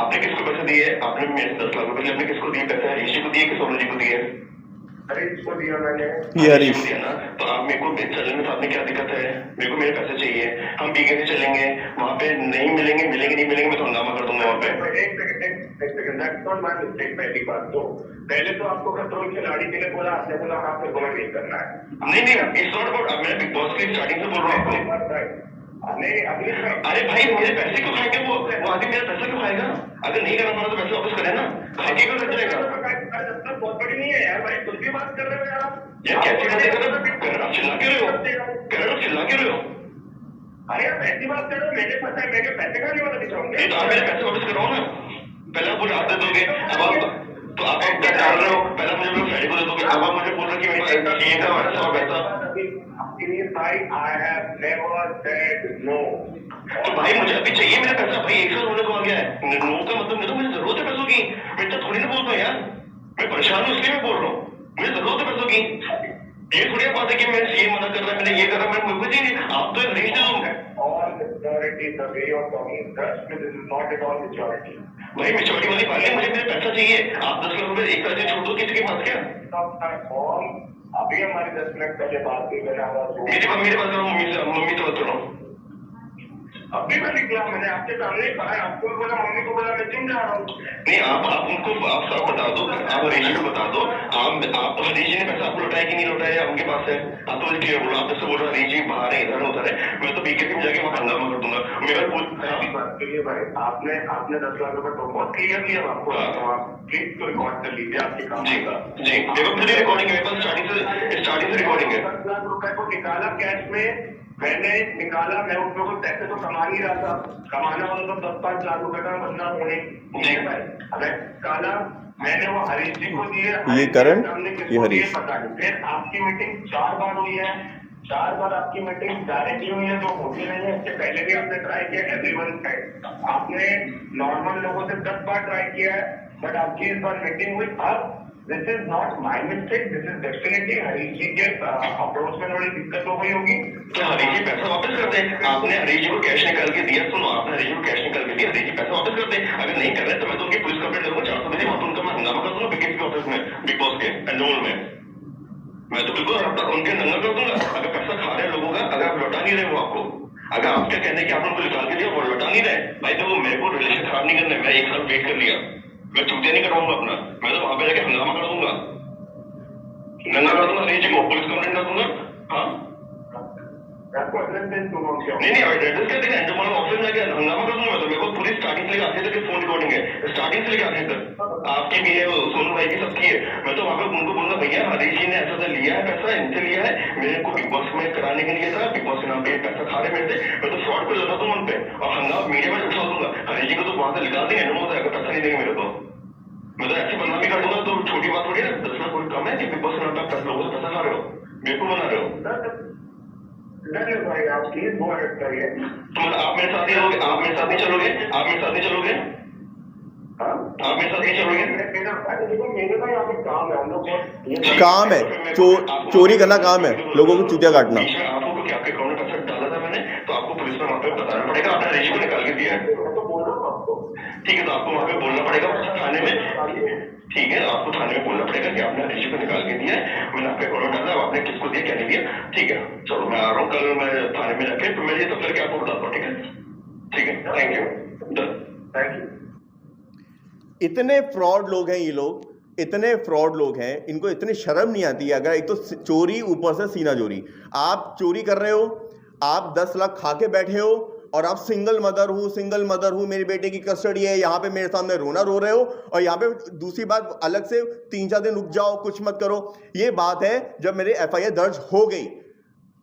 आपने किसको पैसे दिए? आपने मेरे 10 लाख रुपए आपने किसको दिए पैसे? हरीश जी को दिए कि सोनू जी को दिए? हरीश को दिया मैंने। ये हरीश दिया ना, तो आप मेरे को चलने में साथ में क्या दिक्कत है? मेरे को मेरे पैसे चाहिए, हम बीके से चलेंगे, वहाँ पे नहीं मिलेंगे नहीं मिलेंगे, मैं तो हंगामा कर दूंगा वहाँ पे। एक second, that's not my mistake. पहली बात तो पहले तो आपको कंट्रोल खिलाड़ी के लिए बोला, आपने बोला आपको गोल नहीं करना है। नहीं इट्स नॉट अबाउट, मैं बिग बॉस की स्टार्टिंग से बोल रहा हूँ आपको। नहीं अगली अरे भाई मेरे पैसे क्यों खाएंगे वो आदमी? मेरा पैसा क्यों खाएगा? अगर नहीं करना पड़ा तो पैसे वापस करे ना, खाके क्यों कर जाएगा? बहुत बड़ी नहीं है यार भाई, कुछ भी बात कर रहे हो यार। यार कैसी बातें कर रहे हो? करण आप चिल्ला क्यों रहे हो? करण आप चिल्ला क्यों रहे हो? अरे आप ऐसी बात कर रहे हो, मेरे पता है, मेरे पैसे खाने वाला दिखाऊंगे। नहीं तो आप मेरे पैसे वापस कराओ ना। पहले आप मुझे आप दे दोगे, अब आप तो आप क्या डाल रहे हो? पहले मुझे लोग फ्राइडे को दे दोगे, अब आप मुझे बोल रहे हो कि मेरे चाहिए का वैसा पैसा। I have never said no. तो भाई मुझे अभी चाहिए मेरा पैसा। भाई एक साल होने को आ गया है, नो का मतलब नहीं तो मुझे जरूरत है पैसों की। मैं तो थोड़ी ना बोलता हूँ यार, मैं परेशान हूँ इसलिए मैं बोल रहा हूँ, मुझे जरूरत है पैसों की। ये थोड़ी बात है कि मैं ये मना कर रहा है, मैंने ये कर रहा है, मैं मुझे नहीं। आप तो हरीश ने All maturity, the way you're talking, trust me, this is not at all maturity. भाई मेच्योरिटी वाली बात है, मुझे मेरा पैसा चाहिए। आप 10 लाख रुपए एक साल से छोड़ दो, किसी के पास क्या? अभी हमारी 10 मिनट पहले बात हुई, मैंने आवाज मेरे पास करो, मम्मी से, मम्मी तो बात करो। अभी मैं निकला, मैंने आपके सामने कहा है, आपको भी बोला, मम्मी को बोला, मैं जिम जा रहा हूँ। नहीं आप उनको आप सब बता दो, आप हरीश को बता दो। आप हरीश जी ने पैसा आपको लौटाया कि नहीं लौटाया, उनके पास है। आप तो मुझे क्लियर बोलो, आप जैसे बोल रहे हरीश जी बाहर है, इधर उधर है, मैं तो बीके में जाके वहाँ हंगामा कर दूंगा। मेरा बात के लिए भाई आपने 10 लाख रुपए तो बहुत क्लियर किया आपको, आप प्लीज तो रिकॉर्ड कर लीजिए आपके काम जी का। जी मेरे को पूरी रिकॉर्डिंग है, मेरे पास स्टार्टिंग से रिकॉर्डिंग है। 10 लाख रुपए को निकाला कैश में, मैंने निकाला, मैं उसमें कुछ पैसे तो कमा नहीं रहा था, कमाना वाला तो 10-5 लाख रुपए का बंदा होने। अबे निकाला मैंने, वो हरीश जी को दिए, ये करण, ये हरीश, पता नहीं। फिर आपकी मीटिंग 4 बार हुई है, 4 बार आपकी मीटिंग डायरेक्टली हुई है, जो होती नहीं है। इससे पहले भी आपने ट्राई किया, एवरीवन साइड आपने नॉर्मल लोगों से 10 बार ट्राई किया है, बट आपकी इस बार मीटिंग हुई। अब this is not my mistake, this is definitely Harish ji के अप्रोच में थोड़ी दिक्कत हो गई होगी। तो हरीश जी पैसा वापस कर दे। आपने हरीश जी को कैश निकाल के दिया, सुनो, आपने हरीश जी को कैश निकाल के दिया, हरीश जी पैसा वापस कर दे। अगर नहीं कर रहे तो मैं तो उनकी पुलिस कंप्लेंट करूंगा, 400 बजे वहां उनका मैं हंगामा कर दूंगा बिग ऑफिस में, बिग बॉस के एंडोल में। मैं तो बिल्कुल उनके नंगा कर दूंगा। अगर पैसा खा रहे लोगों का, अगर आप लौटा नहीं रहे वो आपको, अगर आप क्या कहने की आप उनको निकाल के दिया वो लौटा नहीं रहे, भाई तो वो मेरे को रिलेशन खराब नहीं करना है। मैं एक साल वेट कर लिया, मैं चूतिया नहीं करवाऊंगा अपना, मैं तो वहां पे जाके हंगामा कर दूंगा, नंगा कर दूंगा, हरीश जी को पुलिस कंप्लेंट कर दूंगा। हाँ आपको एड्रेस दूंगा क्या? नहीं एड्रेस क्या देगा, एंडोमल ऑफिस में जाके हंगामा कर दूंगा। तो मेरे को पूरी स्टार्टिंग से लेकर आखिर तक फोन रिकॉर्डिंग है, स्टार्टिंग से लेकर आखिर तक आपकी भी है, सोनू भाई की सबकी है। मैं तो वहां पे उनको बोलूंगा, भैया हरीश जी ने ऐसा लिया है पैसा, इनसे लिया है, मेरे को बिग बॉस में कराने के लिए था, बिग बॉस के नाम पे पैसा खा रहे मेरे से। मैं तो फ्रॉड को लगा दूंगा उन पे और हंगामा मीडिया में उठा दूंगा। हरीश जी को तो वहां से निकाल देंगे, एंडोमल से पैसा नहीं देंगे मेरे को। मैं तो ऐसी बदनामी कर दूंगा, तो छोटी बात थोड़ी है। 10 लाख कोई कम है कि बिग बॉस के नाम पे लोगों से पैसा खा रहे हो, मेरे को बना रहे हो। भाई आप प्लीज गो अहेड करिए। तो मतलब आप मेरे साथ ही रहोगे, आप मेरे साथ नहीं चलोगे, आप मेरे साथ नहीं चलोगे, आप मेरे साथ नहीं चलोगे। मेरे का यहाँ पे काम है, हम लोग काम है, चोरी करना काम है, लोगों को चूतिया काटना। बीच में आपको क्या आपके अकाउंट में पैसा डाला था मैंने, तो आपको पुलिस में वहाँ पे बताना पड़ेगा, आपने हरीश को निकाल के दिया है। तो बोल रहा हूँ आपको, ठीक है, तो आपको वहाँ पे बोलना पड़ेगा थाने में। ठीक है, आपको थाने में बोलना पड़ेगा कि आपने हरीश को निकाल के दिया है, मैंने आपके अकाउंट में डाला, आपने किसको दिया क्या नहीं दिया। ठीक है, चलो मैं आ रहा हूँ कल, मैं थाने में जाके तो मैं ये सब करके आपको बताता हूँ। ठीक है, ठीक है, thank you, done, thank you. इतने फ्रॉड लोग हैं ये लोग, इतने फ्रॉड लोग हैं, इनको इतनी शर्म नहीं आती है। अगर एक तो चोरी, ऊपर से सीना चोरी। आप चोरी कर रहे हो, आप 10 लाख खा के बैठे हो और आप सिंगल मदर हूँ, मेरे बेटे की कस्टडी है, यहाँ पे मेरे सामने रोना रो रहे हो। और यहाँ पे दूसरी बात अलग से 3-4 दिन रुक जाओ, कुछ मत करो। ये बात है जब मेरे FIR दर्ज हो गई,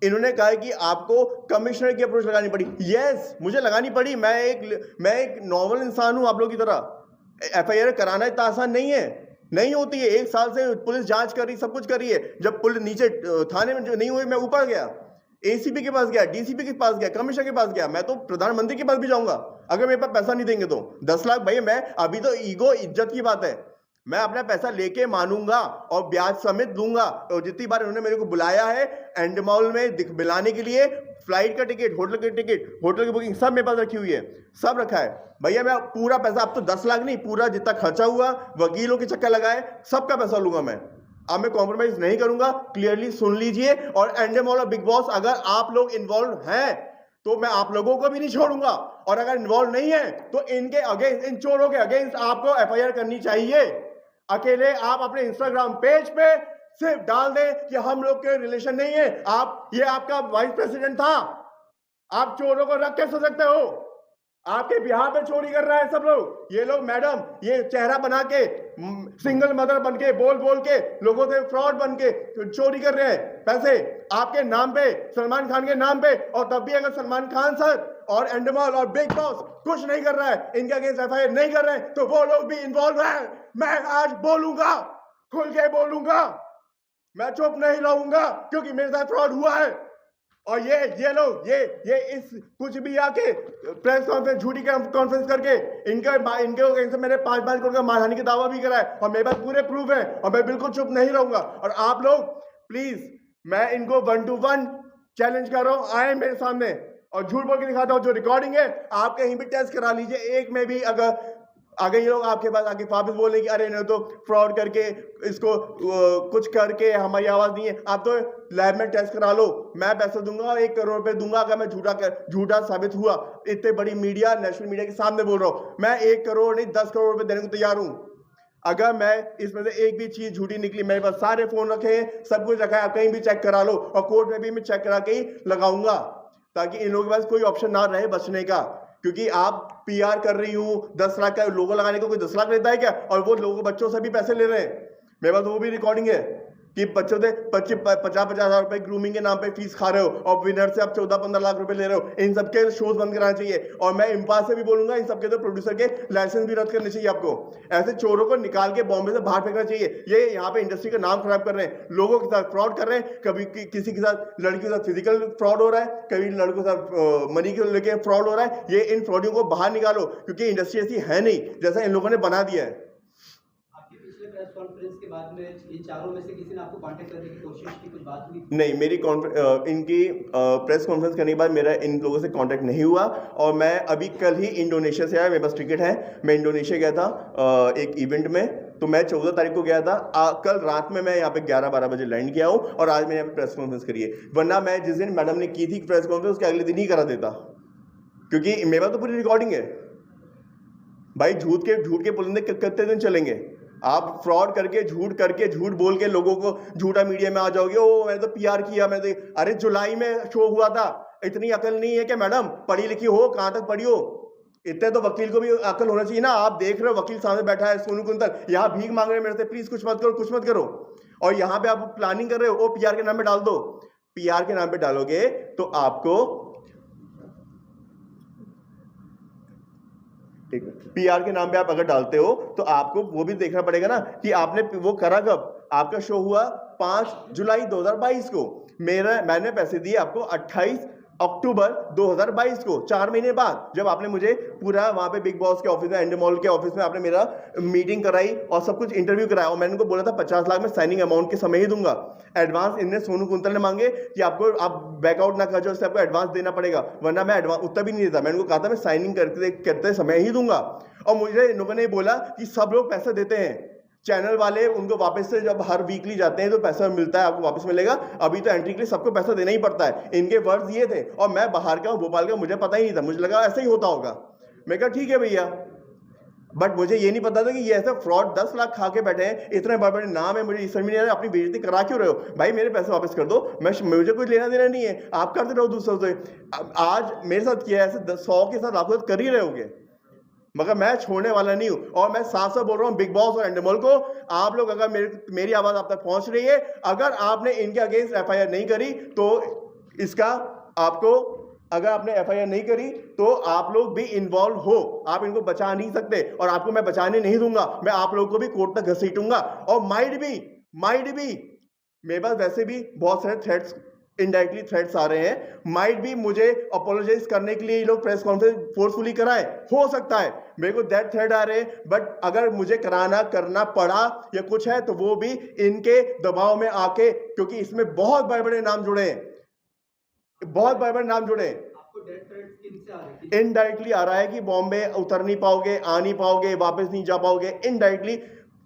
इन्होंने कहा है कि आपको कमिश्नर की अप्रोच लगानी पड़ी। यस, मुझे लगानी पड़ी। मैं एक नॉर्मल इंसान हूँ आप लोगों की तरह। FIR कराना इतना आसान नहीं है, नहीं होती है। 1 साल से पुलिस जांच कर रही, सब कुछ कर रही है। जब पुलिस नीचे थाने में जो नहीं हुई, मैं ऊपर गया, एसीपी के पास गया, डीसीपी के पास गया, कमिश्नर के पास गया, मैं तो प्रधानमंत्री के पास भी जाऊंगा अगर मेरे पास पैसा नहीं देंगे तो। 10 लाख भैया, मैं अभी तो ईगो इज्जत की बात है, मैं अपना पैसा लेके मानूंगा और ब्याज समेत दूंगा। और जितनी बार उन्होंने मेरे को बुलाया है एंड मॉल में मिलाने के लिए, फ्लाइट का टिकट, होटल का टिकट, होटल की बुकिंग सब मेरे पास रखी हुई है, सब रखा है भैया। मैं पूरा पैसा, अब तो 10 लाख नहीं, पूरा जितना खर्चा हुआ, वकीलों के चक्कर लगाए, सबका पैसा लूंगा मैं। अब मैं कॉम्प्रोमाइज नहीं करूंगा, क्लियरली सुन लीजिए। और एंडेमॉल और बिग बॉस, अगर आप लोग इन्वॉल्व हैं तो मैं आप लोगों को भी नहीं छोड़ूंगा, और अगर इन्वॉल्व नहीं है तो इनके अगेंस्ट, इन चोरों के अगेंस्ट आपको एफआईआर करनी चाहिए। अकेले आप अपने इंस्टाग्राम पेज पे सिर्फ डाल दें कि हम लोग के रिलेशन नहीं है, आप, ये आपका वाइस प्रेसिडेंट था, आप चोरों को रख कैसे सकते हो? आपके बिहार पे चोरी कर रहा है सब लोग, ये लोग मैडम, ये चेहरा बना के, सिंगल मदर बन के, बोल बोल के, लोगों से फ्रॉड बन के चोरी कर रहे हैं पैसे आपके नाम पे, सलमान खान के नाम पे। और तब भी अगर सलमान खान सर और एंडेमॉल और बिग बॉस कुछ नहीं कर रहा है, इनके अगेंस्ट एफआईआर नहीं कर रहे हैं, तो वो लोग भी इन्वॉल्व है। मैं आज बोलूंगा, खुल के बोलूंगा, मैं चुप नहीं रहूंगा, क्योंकि मेरे साथ फ्रॉड हुआ है। और ये लोग ये इस कुछ भी आके प्रेस कॉन्फ्रेंस, झूठी कॉन्फ्रेंस करके इनके मैंने 5 करोड़ का मानहानि का दावा भी करा है, और मेरे पास पूरे प्रूफ है, और मैं बिल्कुल चुप नहीं रहूंगा। और आप लोग प्लीज, मैं इनको 1 to 1 चैलेंज कर रहा हूं, आए मेरे सामने और झूठ बोल के दिखाता हूं। जो रिकॉर्डिंग है आप कहीं भी टेस्ट करा लीजिए, एक में भी अगर ये लोग आपके पास आके वापस बोले कि अरे नहीं तो फ्रॉड करके इसको कुछ करके हमारी आवाज नहीं है, आप तो लैब में टेस्ट करा लो, मैं पैसे दूंगा, 1 करोड़ रुपए दूंगा अगर मैं झूठा साबित हुआ। इतने बड़ी मीडिया, नेशनल मीडिया के सामने बोल रहा हूं, मैं 1 करोड़ नहीं 10 करोड़ रुपए देने को तैयार हूं। अगर मैं इसमें से एक भी चीज झूठी निकली, मेरे पास सारे फोन रखे हैं, सब कुछ रखा है, आप कहीं भी चेक करा लो, और कोर्ट में भी मैं चेक करा के ही लगाऊंगा, ताकि इन लोगों के पास कोई ऑप्शन ना रहे बचने का। क्योंकि आप पीआर कर रही हूं, 10 लाख का लोगो लगाने को कोई 10 लाख लेता है क्या? और वो लोगों बच्चों से भी पैसे ले रहे हैं, मेरे पास वो भी रिकॉर्डिंग है कि बच्चों से 50-50 हजार रुपए ग्रूमिंग के नाम पे फीस खा रहे हो, और विनर से आप 14-15 लाख रुपए ले रहे हो। इन सबके शोज बंद कराना चाहिए। और मैं इम्पास से भी बोलूंगा, इन सबके तो प्रोड्यूसर के लाइसेंस भी रद्द करने चाहिए आपको। ऐसे चोरों को निकाल के बॉम्बे से बाहर फेंकना चाहिए। ये यहाँ पे इंडस्ट्री का नाम खराब कर रहे हैं, लोगों के साथ फ्रॉड कर रहे हैं। कभी किसी के साथ, लड़कियों के साथ फिजिकल फ्रॉड हो रहा है, कभी लड़कों के साथ मनी को लेके फ्रॉड हो रहा है। ये इन फ्रॉडियों को बाहर निकालो, क्योंकि इंडस्ट्री ऐसी है नहीं जैसा इन लोगों ने बना दिया है। प्रेस कॉन्फ्रेंस के बाद में इन चारों में से किसी ने आपको कांटेक्ट करने की कोशिश की, कुछ बात हुई? नहीं, मेरी इनकी प्रेस कॉन्फ्रेंस करने के बाद मेरा इन लोगों से कांटेक्ट नहीं हुआ। और मैं अभी कल ही इंडोनेशिया से आया, मेरे पास टिकट है, मैं इंडोनेशिया गया था एक इवेंट में, तो मैं 14 तारीख को गया था। कल रात में मैं यहाँ पे 11-12 बजे लैंड किया हूँ, और आज मैंने यहाँ पे प्रेस कॉन्फ्रेंस करी है। वरना मैं जिस दिन मैडम ने की थी प्रेस कॉन्फ्रेंस, उसके अगले दिन ही करा देता, क्योंकि मेरे पास तो पूरी रिकॉर्डिंग है भाई। झूठ के पुलिंदे कितने दिन चलेंगे? आप फ्रॉड करके, झूठ बोल के लोगों को झूठा मीडिया में आ जाओगे, ओ मैंने तो पीआर किया, मैंने तो, अरे जुलाई में शो हुआ था। इतनी अकल नहीं है कि मैडम पढ़ी लिखी हो, कहां तक पढ़ी हो? इतने तो वकील को भी अकल होना चाहिए ना। आप देख रहे हो वकील सामने बैठा है, सोनू कुंतल, यहाँ भीख मांग रहे हैं मेरे से, प्लीज कुछ मत करो। और यहाँ पे आप प्लानिंग कर रहे हो, ओ पीआर के नाम पे डाल दो। पीआर के नाम पे डालोगे तो आपको, पीआर के नाम पे आप अगर डालते हो तो आपको वो भी देखना पड़ेगा ना कि आपने वो करा कब। आपका शो हुआ 5 जुलाई 2022 को, मैंने पैसे दिए आपको 28 अक्टूबर 2022 को, 4 महीने बाद, जब आपने मुझे पूरा वहां पे बिग बॉस के ऑफिस में, एंडेमॉल के ऑफिस में आपने मेरा मीटिंग कराई और सब कुछ इंटरव्यू कराया। और मैंने उनको बोला था 50 लाख में साइनिंग अमाउंट के समय ही दूंगा। एडवांस इनने सोनू कुंतल ने मांगे कि आप बैकआउट ना कर जाओ, इससे आपको एडवांस देना पड़ेगा, वरना मैं एडवांस उतना भी नहीं देता। मैंने उनको कहा था मैं साइनिंग करते समय ही दूंगा। और मुझे इन लोगों ने बोला कि सब लोग पैसे देते हैं, चैनल वाले उनको वापस से जब हर वीकली जाते हैं तो पैसा मिलता है, आपको वापस मिलेगा। अभी तो एंट्री के लिए सबको पैसा देना ही पड़ता है। इनके वर्ड्स ये थे, और मैं बाहर का हूँ, भोपाल का, मुझे पता ही नहीं था, मुझे लगा ऐसा ही होता होगा। मैं कहा ठीक है भैया, बट मुझे ये नहीं पता था कि ये ऐसा फ्रॉड 10 लाख खा के बैठे हैं, इतने बड़े बड़े नाम है, मुझे समझ नहीं आ रहा अपनी बेइज्जती करा क्यों रहे हो भाई? मेरे पैसे वापस कर दो, मुझे कुछ लेना देना नहीं है, आप करते रहो दूसरों से। आज मेरे साथ किया है, ऐसे 100 के साथ आप कर ही रहे होगे, मगर मैं छोड़ने वाला नहीं हूं। और मैं साफ साफ बोल रहा हूं बिग बॉस और एंडेमॉल को, आप लोग अगर मेरी आवाज आप तक पहुंच रही है, अगर आपने इनके अगेंस्ट एफआईआर नहीं करी तो इसका आपको अगर आपने एफआईआर नहीं करी तो आप लोग भी इन्वॉल्व हो, आप इनको बचा नहीं सकते और आपको मैं बचाने नहीं दूंगा। मैं आप लोगों को भी कोर्ट तक घसीटूंगा और माइट भी मेरे पास वैसे भी बहुत सारे थ्रेट्स, इनडायरेक्टली थ्रेट्स आ रहे हैं, माइट भी मुझे अपोलोजाइज करने के लिए ये लोग प्रेस कॉन्फ्रेंस फोर्सफुली कराएं, हो सकता है मेरे को दैट थ्रेट आ रहे हैं, बट अगर मुझे करना पड़ा या कुछ है तो वो भी इनके दबाव में आके, क्योंकि इसमें बहुत बड़े बड़े नाम जुड़े हैं, बहुत बड़े बड़े नाम जुड़े हैं। आपको डेथ थ्रेट्स किनसे आ रहे हैं? इनडायरेक्टली आ रहा है कि बॉम्बे उतर नहीं पाओगे, आ नहीं पाओगे, वापस नहीं जा पाओगे। इनडायरेक्टली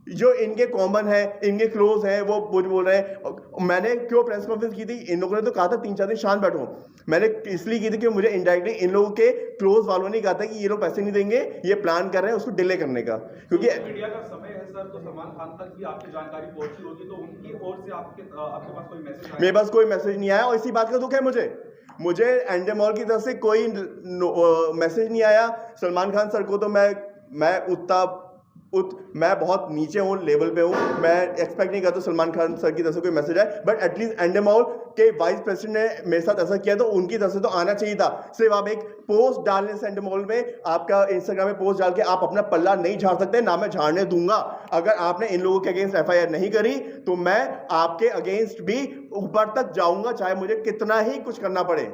जो इनके कॉमन है, इनके क्लोज है, वो मुझे बोल रहे हैं। मैंने क्यों प्रेस कॉन्फ्रेंस की थी, इन लोगों ने तो कहा था 3-4 दिन शांत बैठो, मैंने इसलिए की थी कि मुझे इनडायरेक्टली इन लोगों के क्लोज वालों ने कहा था कि ये लोग पैसे नहीं देंगे, ये प्लान कर रहे हैं उसको डिले करने का, क्योंकि मीडिया का समय है सर, तो सलमान खान तक भी आपकी जानकारी पहुंची होगी, तो उनकी ओर से आपके पास कोई मैसेज आया? मेरे पास कोई मैसेज नहीं आया और इसी बात का दुख है मुझे एंडेमॉल की तरफ से कोई मैसेज नहीं आया। सलमान खान सर को तो मैं बहुत नीचे हूँ, लेवल पे हूँ, मैं एक्सपेक्ट नहीं करता सलमान खान सर की तरफ से कोई मैसेज आए, बट एटलीस्ट एंडेमॉल के वाइस प्रेसिडेंट ने मेरे साथ ऐसा किया तो उनकी तरफ से तो आना चाहिए था। सिर्फ आप एक पोस्ट डालने से एंडेमॉल में, आपका इंस्टाग्राम में पोस्ट डाल के आप अपना पल्ला नहीं झाड़ सकते, ना मैं झाड़ने दूंगा। अगर आपने इन लोगों के अगेंस्ट एफआईआर नहीं करी तो मैं आपके अगेंस्ट भी ऊपर तक जाऊंगा, चाहे मुझे कितना ही कुछ करना पड़े।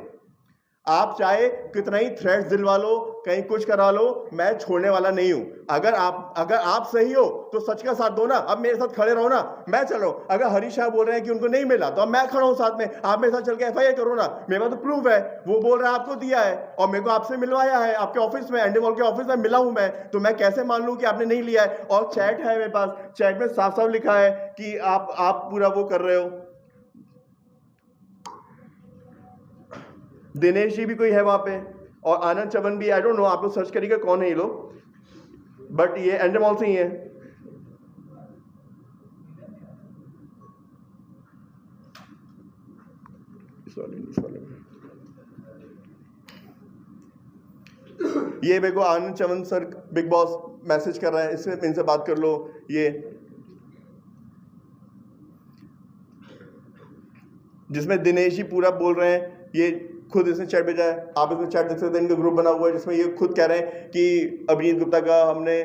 आप चाहे कितना ही थ्रेट्स दिलवा लो, कहीं कुछ करा लो, मैं छोड़ने वाला नहीं हूं। अगर आप सही हो तो सच का साथ दो ना, अब मेरे साथ खड़े रहो ना, मैं चलो। अगर हरीश शाह बोल रहे हैं कि उनको नहीं मिला तो अब मैं खड़ा हूं साथ में, आप मेरे साथ चल के एफआईआर करो ना, मेरे पास तो प्रूफ है। वो बोल रहा है आपको दिया है और मेरे को आपसे मिलवाया है, आपके ऑफिस में, एंडेमॉल के ऑफिस में मिला हूं मैं, तो मैं कैसे मान लूं कि आपने नहीं लिया है? और चैट है मेरे पास, चैट में साफ साफ लिखा है कि आप पूरा वो कर रहे हो। दिनेश जी भी कोई है वहां पे और आनंद चवन भी, आई डोंट नो, आप लोग सर्च करिएगा कौन है ये लोग, बट ये एंडेमॉल से ही है। ये मेरे को Anand Chavan sir Bigg Boss message कर रहा है, इससे इनसे बात कर लो। ये जिसमें दिनेश जी पूरा बोल रहे हैं, ये खुद इसने चैट भेजा है, आप इसमें चैट देख सकते हैं, इनका ग्रुप बना हुआ है जिसमें ये खुद कह रहे हैं कि अभिनीत गुप्ता का हमने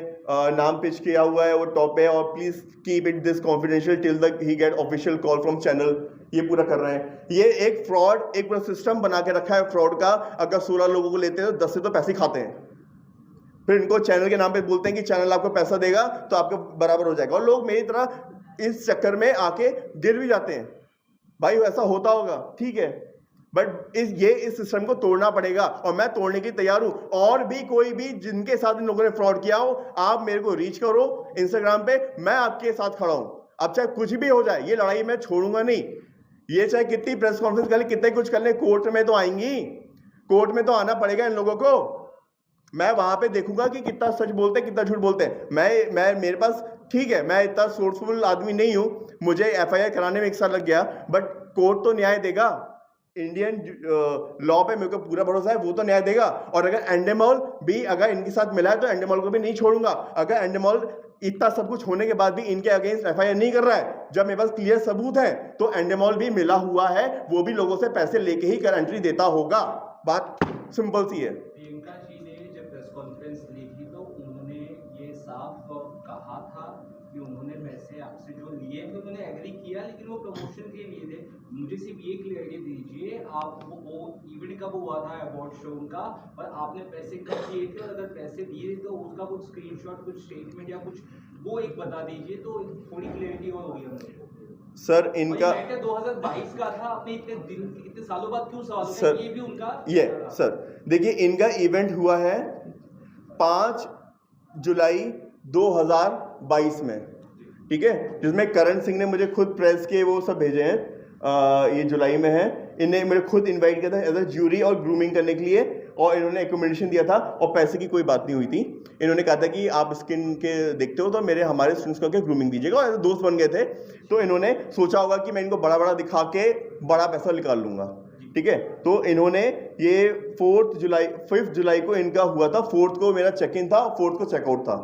नाम पिच किया हुआ है, वो टॉप पे, और please keep it this confidential till the he get official call from channel. ये पूरा कर रहे हैं। ये एक फ्रॉड, एक पूरा सिस्टम बना के रखा है फ्रॉड का। अगर 16 लोगों को लेते हैं तो 10 से तो पैसे खाते हैं, फिर इनको चैनल के नाम पे बोलते हैं कि चैनल आपको पैसा देगा तो आपका बराबर हो जाएगा, और लोग मेरी तरह इस चक्कर में आके गिर भी जाते हैं। भाई ऐसा होता होगा, ठीक है, बट इस सिस्टम को तोड़ना पड़ेगा और मैं तोड़ने की तैयार हूं। और भी कोई भी जिनके साथ इन लोगों ने फ्रॉड किया हो, आप मेरे को रीच करो इंस्टाग्राम पे, मैं आपके साथ खड़ा हूं। अब चाहे कुछ भी हो जाए, ये लड़ाई मैं छोड़ूंगा नहीं। ये चाहे कितनी प्रेस कॉन्फ्रेंस कर ले, कितने कुछ कर ले, कोर्ट में तो आएंगी, कोर्ट में तो आना पड़ेगा इन लोगों को। मैं वहां पे देखूंगा कि कितना सच बोलते हैं, कितना झूठ बोलते हैं। मैं मेरे पास, ठीक है, मैं इतना सोर्सफुल आदमी नहीं हूं, मुझे एफआईआर कराने में 1 साल लग गया, बट कोर्ट तो न्याय देगा। इंडियन लॉ पे मेरे को पूरा भरोसा है, वो तो न्याय देगा। और अगर एंडेमॉल भी अगर इनके साथ मिला है तो एंडेमॉल को भी नहीं छोड़ूंगा। अगर एंडेमॉल इतना सब कुछ होने के बाद भी इनके अगेंस्ट एफआईआर नहीं कर रहा है, जब मेरे पास क्लियर सबूत है, तो एंडेमॉल भी मिला हुआ है, वो भी लोगों से पैसे लेके ही गारंटी देता होगा। बात सिंपल सी है। प्रियंका जी ने जब प्रेस कॉन्फ्रेंस ली थी तो उन्होंने ये साफ कहा था कि उन्होंने पैसे आपसे जो लिए थे उन्होंने एग्री किया, लेकिन वो प्रमोशन के लिए थे। मुझे सिर्फ ये क्लियरिटी दीजिए, आप वो इवेंट कब हुआ था अवार्ड शो का, और आपने पैसे कब दिए थे, और अगर पैसे दिए तो उसका कुछ स्क्रीनशॉट, कुछ स्टेटमेंट या कुछ वो एक बता दीजिए, तो थोड़ी क्लियरिटी और होगी हमें। सर इनका 2022 का था, आपने इतने सालों बाद क्यों सवाल सर, ये भी उनका सर देखिए, इनका इवेंट हुआ है 5 जुलाई 2022 में, ठीक है, जिसमें करण सिंह ने मुझे खुद प्रेस के वो सब भेजे हैं। ये जुलाई में है। इन्हें मेरे खुद इनवाइट किया था एज अ ज्यूरी और ग्रूमिंग करने के लिए, और इन्होंने एकोमोडेशन दिया था, और पैसे की कोई बात नहीं हुई थी। इन्होंने कहा था कि आप स्किन के देखते हो तो हमारे स्टूडेंट्स को ग्रूमिंग दीजिएगा, और दोस्त बन गए थे, तो इन्होंने सोचा होगा कि मैं इनको बड़ा बड़ा दिखा के बड़ा पैसा निकाल लूंगा। ठीक है। तो इन्होंने ये 5 जुलाई को इनका हुआ था, 4 को मेरा चेक इन था, 4 को चेकआउट था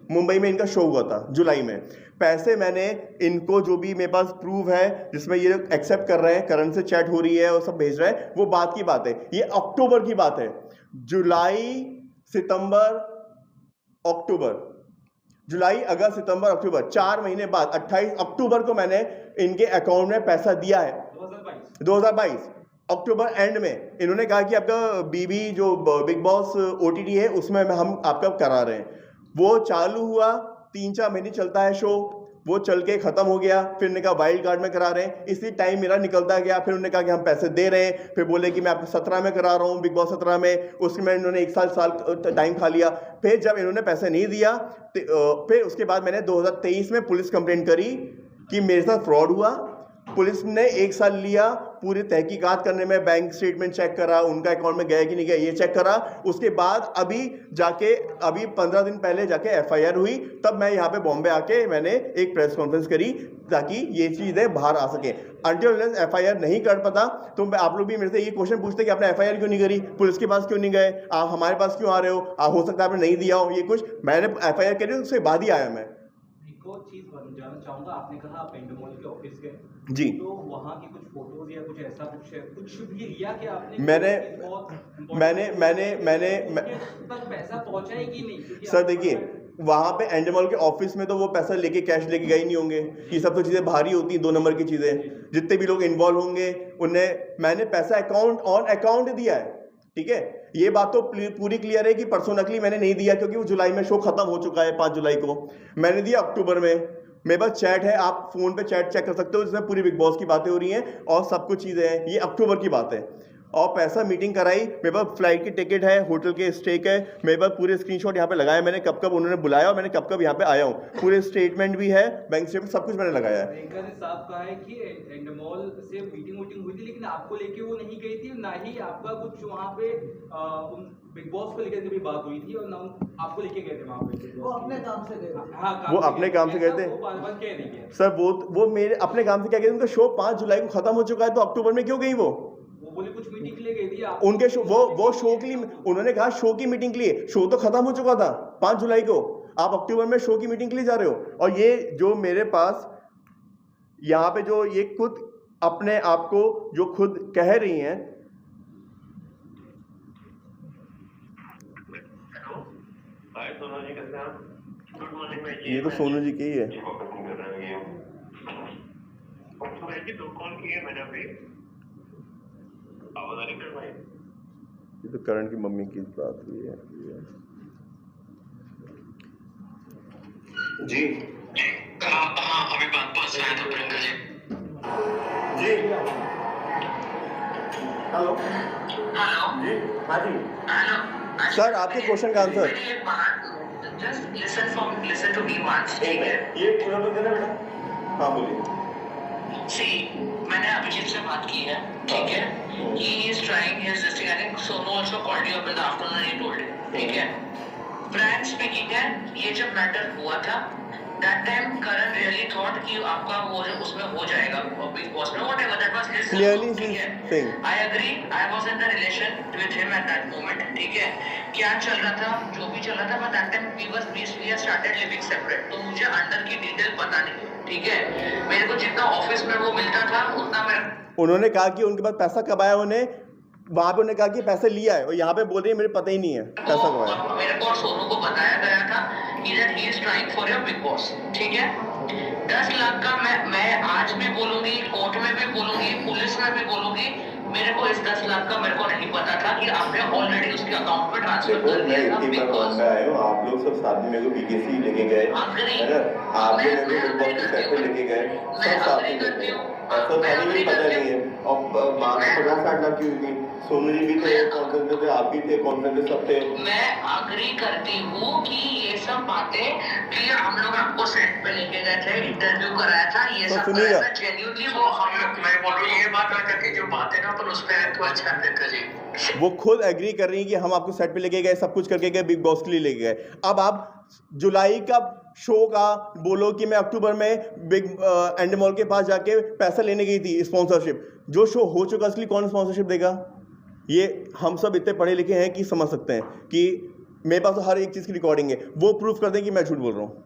मुंबई में इनका शो हुआ था जुलाई में। पैसे मैंने इनको जो भी मेरे पास प्रूफ है जिसमें ये एक्सेप्ट कर रहे हैं, करण से चैट हो रही है और सब भेज रहे हैं, वो बात की बात है, ये अक्टूबर की बात है। जुलाई अगस्त सितंबर अक्टूबर 4 महीने बाद 28 अक्टूबर को मैंने इनके अकाउंट में पैसा दिया है 2022 अक्टूबर एंड में। इन्होंने कहा कि आपका बीबी जो बिग बॉस ओटीटी है उसमें हम आपका करा रहे हैं। वो चालू हुआ, 3-4 महीने चलता है शो, वो चल के खत्म हो गया। फिर उन्होंने कहा वाइल्ड कार्ड में करा रहे हैं, इसी टाइम मेरा निकलता गया। फिर उन्होंने कहा कि हम पैसे दे रहे हैं, फिर बोले कि मैं आपको 17 में करा रहा हूँ, बिग बॉस 17 में। उसमें इन्होंने 1 साल टाइम खा लिया। फिर जब इन्होंने पैसे नहीं दिया फिर उसके बाद मैंने 2023 में पुलिस कंप्लेंट करी कि मेरे साथ फ्रॉड हुआ। पुलिस ने 1 साल लिया पूरी तहकीकात करने में, बैंक स्टेटमेंट चेक करा, उनका अकाउंट में गया कि नहीं गया ये चेक करा। उसके बाद अभी 15 दिन पहले जाके एफआईआर हुई, तब मैं यहाँ पे बॉम्बे आके मैंने एक प्रेस कॉन्फ्रेंस करी ताकि ये चीज़ें बाहर आ सके। अनटिल एफआईआर नहीं कर पाता तो आप लोग भी मेरे से ये क्वेश्चन पूछते कि आपने एफआईआर क्यों नहीं करी, पुलिस के पास क्यों नहीं गए, आप हमारे पास क्यों आ रहे हो सकता है आपने नहीं दिया हो। ये कुछ मैंने एफआईआर करी उसके बाद ही आया मैं। और चीज जानना चाहूंगा, आपने कहा आप एंडोमोल के ऑफिस गए जी, तो वहाँ की कुछ फोटोज या कुछ ऐसा कुछ भी लिया कि आपने? मैंने तक पैसा पहुंचा है कि नहीं? सर देखिए, वहाँ पे एंडोमोल के ऑफिस में तो वो पैसा लेके कैश लेके गए नहीं होंगे, ये सब तो चीज़ें भारी होती हैं, 2 नंबर की चीज़ें। जितने भी लोग इन्वॉल्व होंगे उन्हें मैंने पैसा अकाउंट दिया है, ठीक है। ये बात तो पूरी क्लियर है कि परसों नकली मैंने नहीं दिया, क्योंकि वो जुलाई में शो खत्म हो चुका है। 5 जुलाई को मैंने दिया, अक्टूबर में मेरे पास चैट है, आप फोन पे चैट चेक कर सकते हो, जिसमें पूरी बिग बॉस की बातें हो रही हैं और सब कुछ चीज़ें हैं। ये अक्टूबर की बात है। और पैसा मीटिंग कराई, मेरे पास फ्लाइट की टिकट है, होटल के स्टेक है, मेरे पास पूरे स्क्रीनशॉट यहाँ पे लगाया मैंने, कब कब उन्होंने बुलाया और मैंने कब कब यहाँ पे आया हूँ, पूरे स्टेटमेंट भी है, बैंक स्टेटमेंट, सब कुछ मैंने लगाया है। प्रियंका ने साफ कहा है कि एंडोमोल से मीटिंग हुई थी, लेकिन आपको लेके वो नहीं गई थी, ना ही आपका कुछ वहाँ पे बिग बॉस को लेकर भी बात हुई थी, और ना आपको लेके गए थे वहाँ पे। वो अपने काम से गए। वो अपने काम से गए थे सर, वो मेरे अपने काम से क्या कहते हैं, उनका शो 5 जुलाई को खत्म हो चुका है, तो अक्टूबर में क्यों गई वो बोले कुछ मीटिंग के लिए गई थी उनके शो, वो शो के लिए, उन्होंने कहा शो की मीटिंग के लिए। शो तो खत्म हो चुका था 5 जुलाई को, आप अक्टूबर में शो की मीटिंग के लिए जा रहे हो। और ये जो मेरे पास यहाँ पे जो ये खुद अपने आप को जो खुद कह रही हैं, ये तो सोनू जी की ही है। ये तो करण की मम्मी की बात हुई है जी। अभी बात पास आया था प्रियंका जी। जी हेलो जी, हाँ जी हेलो सर, आपके क्वेश्चन का answer. Just listen to me once, ठीक है? ये पूरा तो देना बेटा। हाँ बोलिए। सी, मैंने अभिजीत से बात की है, ठीक है? He is trying his this thing. I think Sonu also called you up in the afternoon and he told it, ठीक है? Frank speaking है, ये जब मैटर हुआ था, that time Karan really thought कि आपका वो उसमें हो जाएगा बिग बॉस में, whatever that was his Clearly ठीक है? saying. I agree. I was in the relation with him at that moment, ठीक है? क्या चल रहा था, जो भी चल रहा था, but that time we had started living separate, तो मुझे अंदर की डिटेल पता नहीं, ठीक है? मेरे को जितना ऑफिस में वो मिलता था उतना मैं, उन्होंने कहा कि उनके पास पैसा कब आया, उन्हें वहां पे उन्होंने कहा कि पैसे लिया है, और यहाँ पे बोल रही है मेरे पता ही नहीं है पैसा कब आया। मेरे को और सोनू को बताया गया था कि that he is trying for your big boss, ठीक है? 10 लाख का मैं आज भी बोलूंगी, कोर्ट में भी बोलूंगी, पुलिस में भी बोलूंगी, मेरे को इस 10 लाख का मेरे को नहीं पता था कि आपने ऑलरेडी उसके अकाउंट में ट्रांसफर कर दिया था बिग बॉस। आप लोग सब साथ में मेरे को बीकेसी लेके गए, है ना, आपने मेरे को बिग बॉस के सेट पे लेके गए, सब साथ में गए, ऐसा था नहीं, पता नहीं है। और 50-60 लाख की हुई थी, सोनू जी भी थे कॉन्फ्रेंस में, आप भी थे कॉन्फ्रेंस में, सब थे। मैं अग्री करती हूँ कि ये सब बातें कि हम लोग आपको सेट पे लेके गए थे, इंटरव्यू कराया था, ये तो सब सुनिएगा। कराया था, जेन्युइनली वो हम लोग, मैं बोल रहा हूँ ये बात आ जाती, जो बातें ना अपन उस पे एक्ट हुआ अच्छा अम्बेडकर जी। वो खुद एग्री कर रही हैं कि हम आपको सेट पे लेके गए, सब कुछ करके गए, बिग बॉस के लिए लेके गए। अब आप जुलाई का शो का बोलो कि मैं अक्टूबर में बिग एंडमॉल के पास जाके पैसा लेने गई थी स्पॉन्सरशिप, जो शो हो चुका उसके लिए कौन स्पॉन्सरशिप देगा? ये हम सब इतने पढ़े लिखे हैं कि समझ सकते हैं कि मेरे पास तो हर एक चीज़ की रिकॉर्डिंग है, वो प्रूफ कर दें कि मैं झूठ बोल रहा हूँ।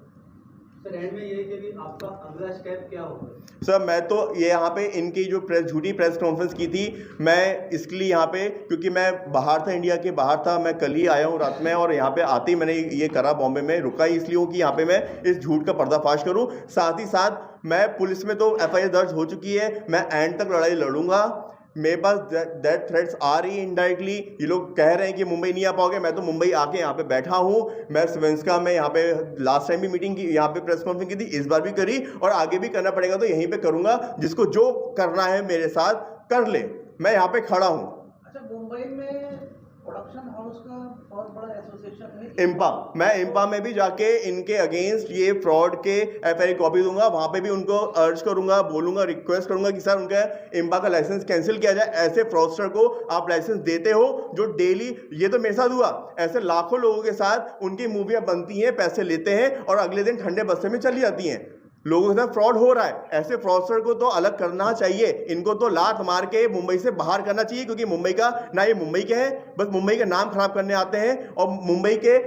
सर एंड में ये कि भी आपका अगला स्टेप क्या होगा? सर मैं तो ये यहाँ पे इनकी जो झूठी प्रेस कॉन्फ्रेंस की थी, मैं इसके लिए यहाँ पे, क्योंकि मैं बाहर था, इंडिया के बाहर था, मैं कल ही आया हूँ रात में, और यहाँ पे आते ही मैंने ये करा, बॉम्बे में रुका ही इसलिए हूँ कि यहाँ पे मैं इस झूठ का पर्दाफाश करूँ। साथ ही साथ मैं पुलिस में तो FIR दर्ज हो चुकी है, मैं एंड तक लड़ाई लड़ूंगा। मेरे पास डेथ थ्रेट्स आ रही है इनडायरेक्टली। ये लोग कह रहे हैं कि मुंबई नहीं आ पाओगे, मैं तो मुंबई आके यहाँ पे बैठा हूँ। मैं स्वेंस्का में यहाँ पे लास्ट टाइम भी मीटिंग की, यहाँ पे प्रेस कॉन्फ्रेंस की थी, इस बार भी करी और आगे भी करना पड़ेगा तो यहीं पे करूँगा। जिसको जो करना है मेरे साथ कर ले, मैं यहाँ पे खड़ा हूँ। अच्छा, मुंबई में प्रोडक्शन हाउस का बहुत बड़ा एसोसिएशन है इम्पा, मैं इम्पा में भी जाके इनके अगेंस्ट ये फ्रॉड के FIR कॉपी दूंगा, वहाँ पे भी उनको अर्ज करूंगा, बोलूंगा, रिक्वेस्ट करूंगा कि सर उनका इम्पा का लाइसेंस कैंसिल किया जाए। ऐसे फ्रॉडस्टर को आप लाइसेंस देते हो जो डेली, ये तो मेरे साथ हुआ, ऐसे लाखों लोगों के साथ उनकी मूवियाँ बनती हैं, पैसे लेते हैं और अगले दिन ठंडे बस्ते में चली जाती हैं। लोगों के साथ फ्रॉड हो रहा है। ऐसे फ्रॉडस्टर को तो अलग करना चाहिए, इनको तो लात मार के मुंबई से बाहर करना चाहिए, क्योंकि मुंबई का ना, ये मुंबई के हैं, बस मुंबई का नाम खराब करने आते हैं। और मुंबई के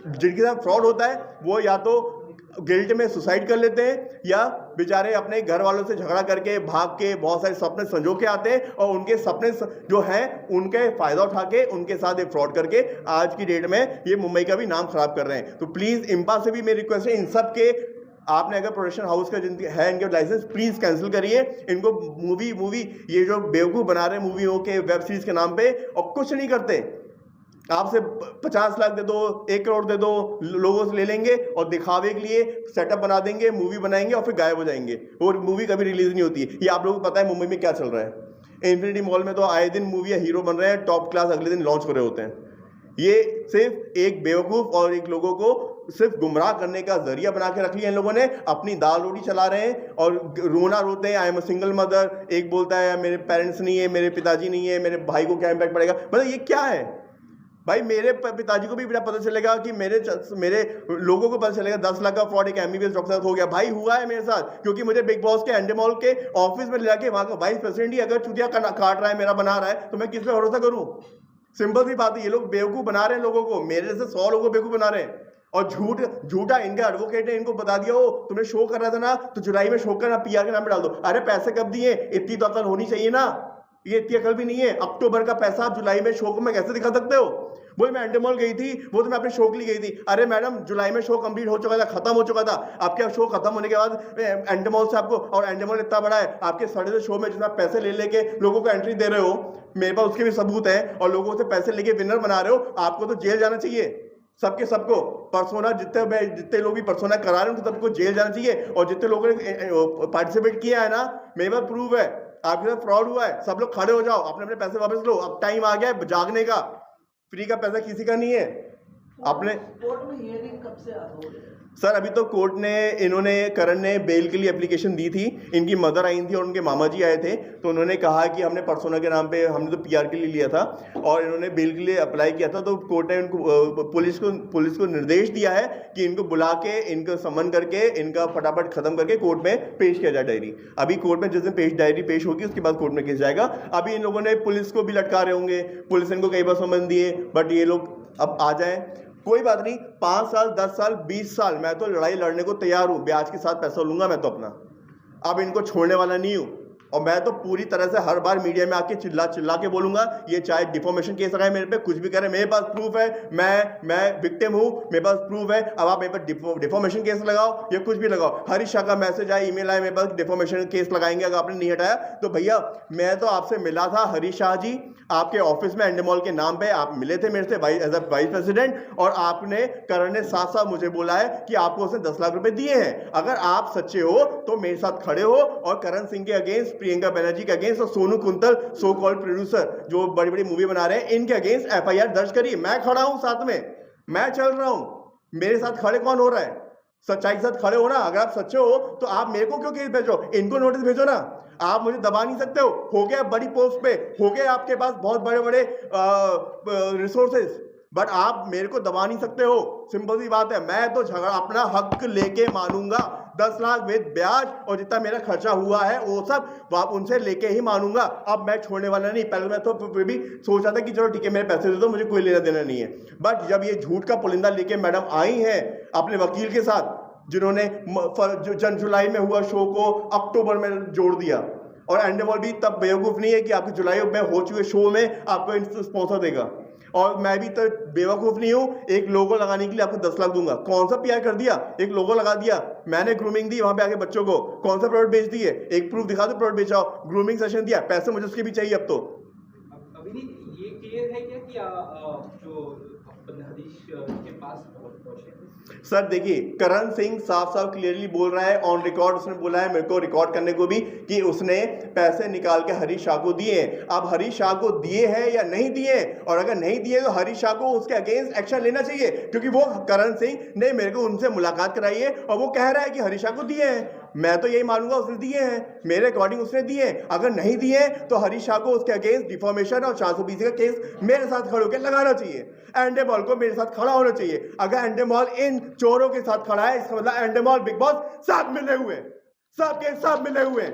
जिनके साथ फ्रॉड होता है वो या तो गिल्ट में सुसाइड कर लेते हैं या बेचारे अपने घर वालों से झगड़ा करके भाग के बहुत सारे सपने संजो के आते हैं और उनके सपने जो हैं उनके फ़ायदा उठा के उनके साथ एक फ्रॉड करके आज की डेट में ये मुंबई का भी नाम खराब कर रहे हैं। तो प्लीज़ इम्पा से भी मेरी रिक्वेस्ट है, इन सब के आपने अगर प्रोडक्शन हाउस का जिनके है इनके लाइसेंस प्लीज़ कैंसिल करिए। इनको मूवी ये जो बेवकूफ़ बना रहे हैं मूवियों के, वेब सीरीज़ के नाम पे, और कुछ नहीं करते। आपसे 50 लाख दे दो, 1 करोड़ दे दो, लोगों से ले लेंगे और दिखावे के लिए सेटअप बना देंगे, मूवी बनाएंगे और फिर गायब हो जाएंगे। और मूवी कभी रिलीज नहीं होती है। ये आप लोगों को पता है मुंबई में क्या चल रहा है। इन्फिनिटी मॉल में तो आए दिन मूवी हीरो बन रहे हैं, टॉप क्लास, अगले दिन लॉन्च हो रहे होते हैं। ये सिर्फ एक बेवकूफ़ और एक लोगों को सिर्फ गुमराह करने का जरिया बना के रख लिया इन लोगों ने। अपनी दाल रोटी चला रहे हैं और रोना रोते हैं, I am a single mother. एक बोलता है मेरे पेरेंट्स नहीं है, मेरे पिताजी नहीं है, मेरे भाई को क्या इम्पैक्ट पड़ेगा। मतलब ये क्या है भाई? मेरे पिताजी को भी पता चलेगा कि मेरे लोगों को पता चलेगा 10 लाख का फ्रॉड एक MBBS डॉक्टर साथ हो गया। भाई हुआ है मेरे साथ, क्योंकि मुझे बिग बॉस के एंडेमॉल के ऑफिस में ले जाके वहाँ का वाइस प्रेसिडेंट ही अगर चुतिया काट रहा है, मेरा बना रहा है, तो मैं किस पे भरोसा करूँ? सिंपल सी बात है, ये लोग बेवकूफ़ बना रहे हैं लोगों को, मेरे जैसे 100 लोगों को बेवकूफ़ बना रहे हैं। और झूठा इनका एडवोकेट ने इनको बता दिया, हो तुमने शो कर रहा था ना, तो जुलाई में शो करना, PR के नाम पे डाल दो। अरे पैसे कब दिए? इतनी तो अकल होनी चाहिए ना। ये इतनी अकल भी नहीं है। अक्टूबर का पैसा आप जुलाई में शो को मैं कैसे दिखा सकते हो? बोल मैं एंडेमॉल गई थी, वो तो मैं अपने शो के लिए गई थी। अरे मैडम, जुलाई में शो कंप्लीट हो चुका था, खत्म हो चुका था। आपके शो खत्म होने के बाद एंडेमॉल से आपको, और एंडेमॉल इतना बड़ा है, आपके सड़े से शो में जितना पैसे ले लेके लोगों को एंट्री दे रहे हो, मेरे पास उसके भी सबूत है, और लोगों से पैसे लेके विनर बना रहे हो। आपको तो जेल जाना चाहिए, सबको। परसोना जितने लोग भी परसोना करा रहे हैं उनको सबको जेल जाना चाहिए। और जितने लोगों ने पार्टिसिपेट किया है ना, मेरे पास प्रूफ है, आपके साथ फ्रॉड हुआ है। सब लोग खड़े हो जाओ, अपने अपने पैसे वापस लो। अब टाइम आ गया है जागने का। फ्री का पैसा किसी का नहीं है। आपने कोर्ट में हियरिंग कब से आ रही है? सर अभी तो कोर्ट ने, इन्होंने, करण ने बेल के लिए एप्लीकेशन दी थी। इनकी मदर आई थी और उनके मामा जी आए थे, तो उन्होंने कहा कि हमने परसोना के नाम पे, हमने तो PR के लिए लिया था और इन्होंने बेल के लिए अप्लाई किया था। तो कोर्ट ने उनको, पुलिस को निर्देश दिया है कि इनको बुला के, इनको समन करके, इनका फटाफट खत्म करके कोर्ट में पेश किया जाए डायरी। अभी कोर्ट में जिस दिन डायरी पेश होगी उसके बाद कोर्ट में केस जाएगा। अभी इन लोगों ने पुलिस को भी लटका रहे होंगे, पुलिस इनको कई बार समन दिए, बट ये लोग अब आ जाए, कोई बात नहीं। 5 साल, 10 साल, 20 साल, मैं तो लड़ाई लड़ने को तैयार हूँ। ब्याज के साथ पैसा लूंगा मैं तो अपना। अब इनको छोड़ने वाला नहीं हूँ। और मैं तो पूरी तरह से हर बार मीडिया में आके चिल्ला के बोलूंगा। ये चाहे डिफॉर्मेशन केस लगाए मेरे पे, कुछ भी करे, मेरे पास प्रूफ है। मैं विक्टिम हूँ, मेरे पास प्रूफ है। अब आप मेरे पर डिफॉर्मेशन केस लगाओ या कुछ भी लगाओ। हरीश शाह का मैसेज आया, ईमेल आया मेरे पास, डिफॉर्मेशन केस लगाएंगे अगर आपने नहीं हटाया तो। भैया मैं तो आपसे मिला था, हरीश शाह जी, आपके ऑफिस में एंडेमॉल के नाम पे आप मिले थे मेरे से एज अ वाइस प्रेसिडेंट, और आपने, करण ने साथ साथ मुझे बोला है कि आपको उसने 10 लाख रुपए दिए हैं। अगर आप सच्चे हो तो मेरे साथ खड़े हो और करण सिंह के अगेंस्ट प्रियंका बनर्जी के अगेंस्ट और Sonu quintal so called producer जो बड़ी बड़ी मूवी बना रहे हैं, इनके अगेंस्ट एफआईआर दर्ज करिए। मैं खड़ा हूं साथ में, मैं चल रहा हूं, मेरे साथ खड़े कौन हो रहा है? सच्चाई के साथ खड़े हो ना। अगर आप सच्चे हो तो आप मेरे को क्यों केस भेजो, इनको नोटिस भेजो ना। आप मुझे दबा नहीं सकते हो गया बड़ी पोस्ट पे, हो गए आपके पास बहुत बड़े बड़े रिसोर्सेज, बट आप मेरे को दबा नहीं सकते हो। सिंपल सी बात है। मैं तो झगड़ा अपना हक लेके मानूंगा, 10 लाख विद ब्याज और जितना मेरा खर्चा हुआ है वो सब आप उनसे लेके ही मानूंगा। अब मैं छोड़ने वाला नहीं। पहले मैं तो फिर भी सोचा था कि चलो ठीक है मेरे पैसे दे दो, मुझे कोई लेना देना नहीं है, बट जब ये झूठ का पुलिंदा लेके मैडम आई हैं अपने वकील के साथ, जिन्होंने जो जुलाई में हुआ शो को अक्टूबर में जोड़ दिया, और एंडेमॉल भी तब बेवकूफ़ नहीं है कि आपके जुलाई में हो चुके शो में आपको स्पॉन्सर देगा, और मैं भी तो बेवकूफ़ नहीं हूँ एक लोगो लगाने के लिए आपको 10 लाख दूंगा। कौन सा पीआर कर दिया? एक लोगो लगा दिया, मैंने ग्रूमिंग दी वहां पे आके बच्चों को, कौन सा प्रोडक्ट बेच दिए? एक प्रूफ दिखा दो प्रोडक्ट बेचाओ, ग्रूमिंग सेशन दिया, पैसे मुझे उसके भी चाहिए अब तो। अभिनीत, ये क्लियर है क्या कि जो हरीश के पास पहुंचे? सर देखिए, करण सिंह साफ साफ क्लियरली बोल रहा है, ऑन रिकॉर्ड उसने बोला है मेरे को रिकॉर्ड करने को भी, कि उसने पैसे निकाल के हरीश शाह को दिए। अब हरीश शाह को दिए हैं या नहीं दिए, और अगर नहीं दिए तो हरीश शाह को उसके अगेंस्ट एक्शन लेना चाहिए, क्योंकि वो करण सिंह ने मेरे को उनसे मुलाकात कराई है और वो कह रहा है कि हरीश शाह को दिए हैं। मैं तो यही मानूंगा उसने दिए हैं, मेरे अकॉर्डिंग उसने दिए। अगर नहीं दिए तो हरीश शाह को उसके अगेंस्ट डिफॉर्मेशन और 420 का केस मेरे साथ खड़े होकर लगाना चाहिए। एंडेमॉल को मेरे साथ खड़ा होना चाहिए। अगर एंडेमॉल इन चोरों के साथ खड़ा है, इसका मतलब एंडेमॉल बिग बॉस सब मिले हुए, सब के सब मिले हुए।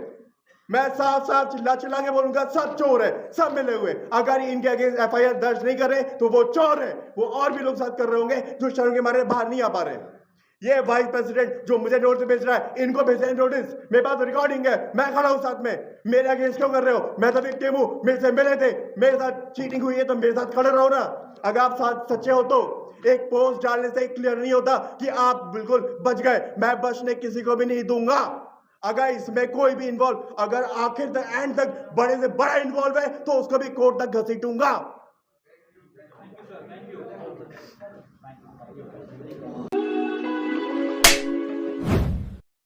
मैं साफ साफ चिल्ला चिल्ला के बोलूंगा सब चोर है, सब मिले हुए। अगर इनके अगेंस्ट एफआईआर दर्ज नहीं करे तो वो चोर है, वो और भी लोग साथ कर रहे होंगे जो शर्म के मारे बाहर नहीं आ पा रहे। ये वाइस प्रेसिडेंट जो मुझे नोटिस भेज रहा है, इनको भेजे नोटिस, मेरे पास रिकॉर्डिंग है, मैं खड़ा हूं साथ में, मेरे अगेंस्ट क्यों कर रहे हो? मैं तो विक्टिम हूं, मेरे से मिले थे, मेरे साथ चीटिंग हुई है तो मेरे साथ खड़े रहो ना। अगर आप साथ सच्चे हो तो एक पोस्ट डालने से क्लियर नहीं होता कि आप बिल्कुल बच गए। मैं बचने किसी को भी नहीं दूंगा। अगर इसमें कोई भी इन्वॉल्व, अगर आखिर तक एंड तक बड़े से बड़ा इन्वॉल्व है तो उसको भी कोर्ट तक घसीटूंगा।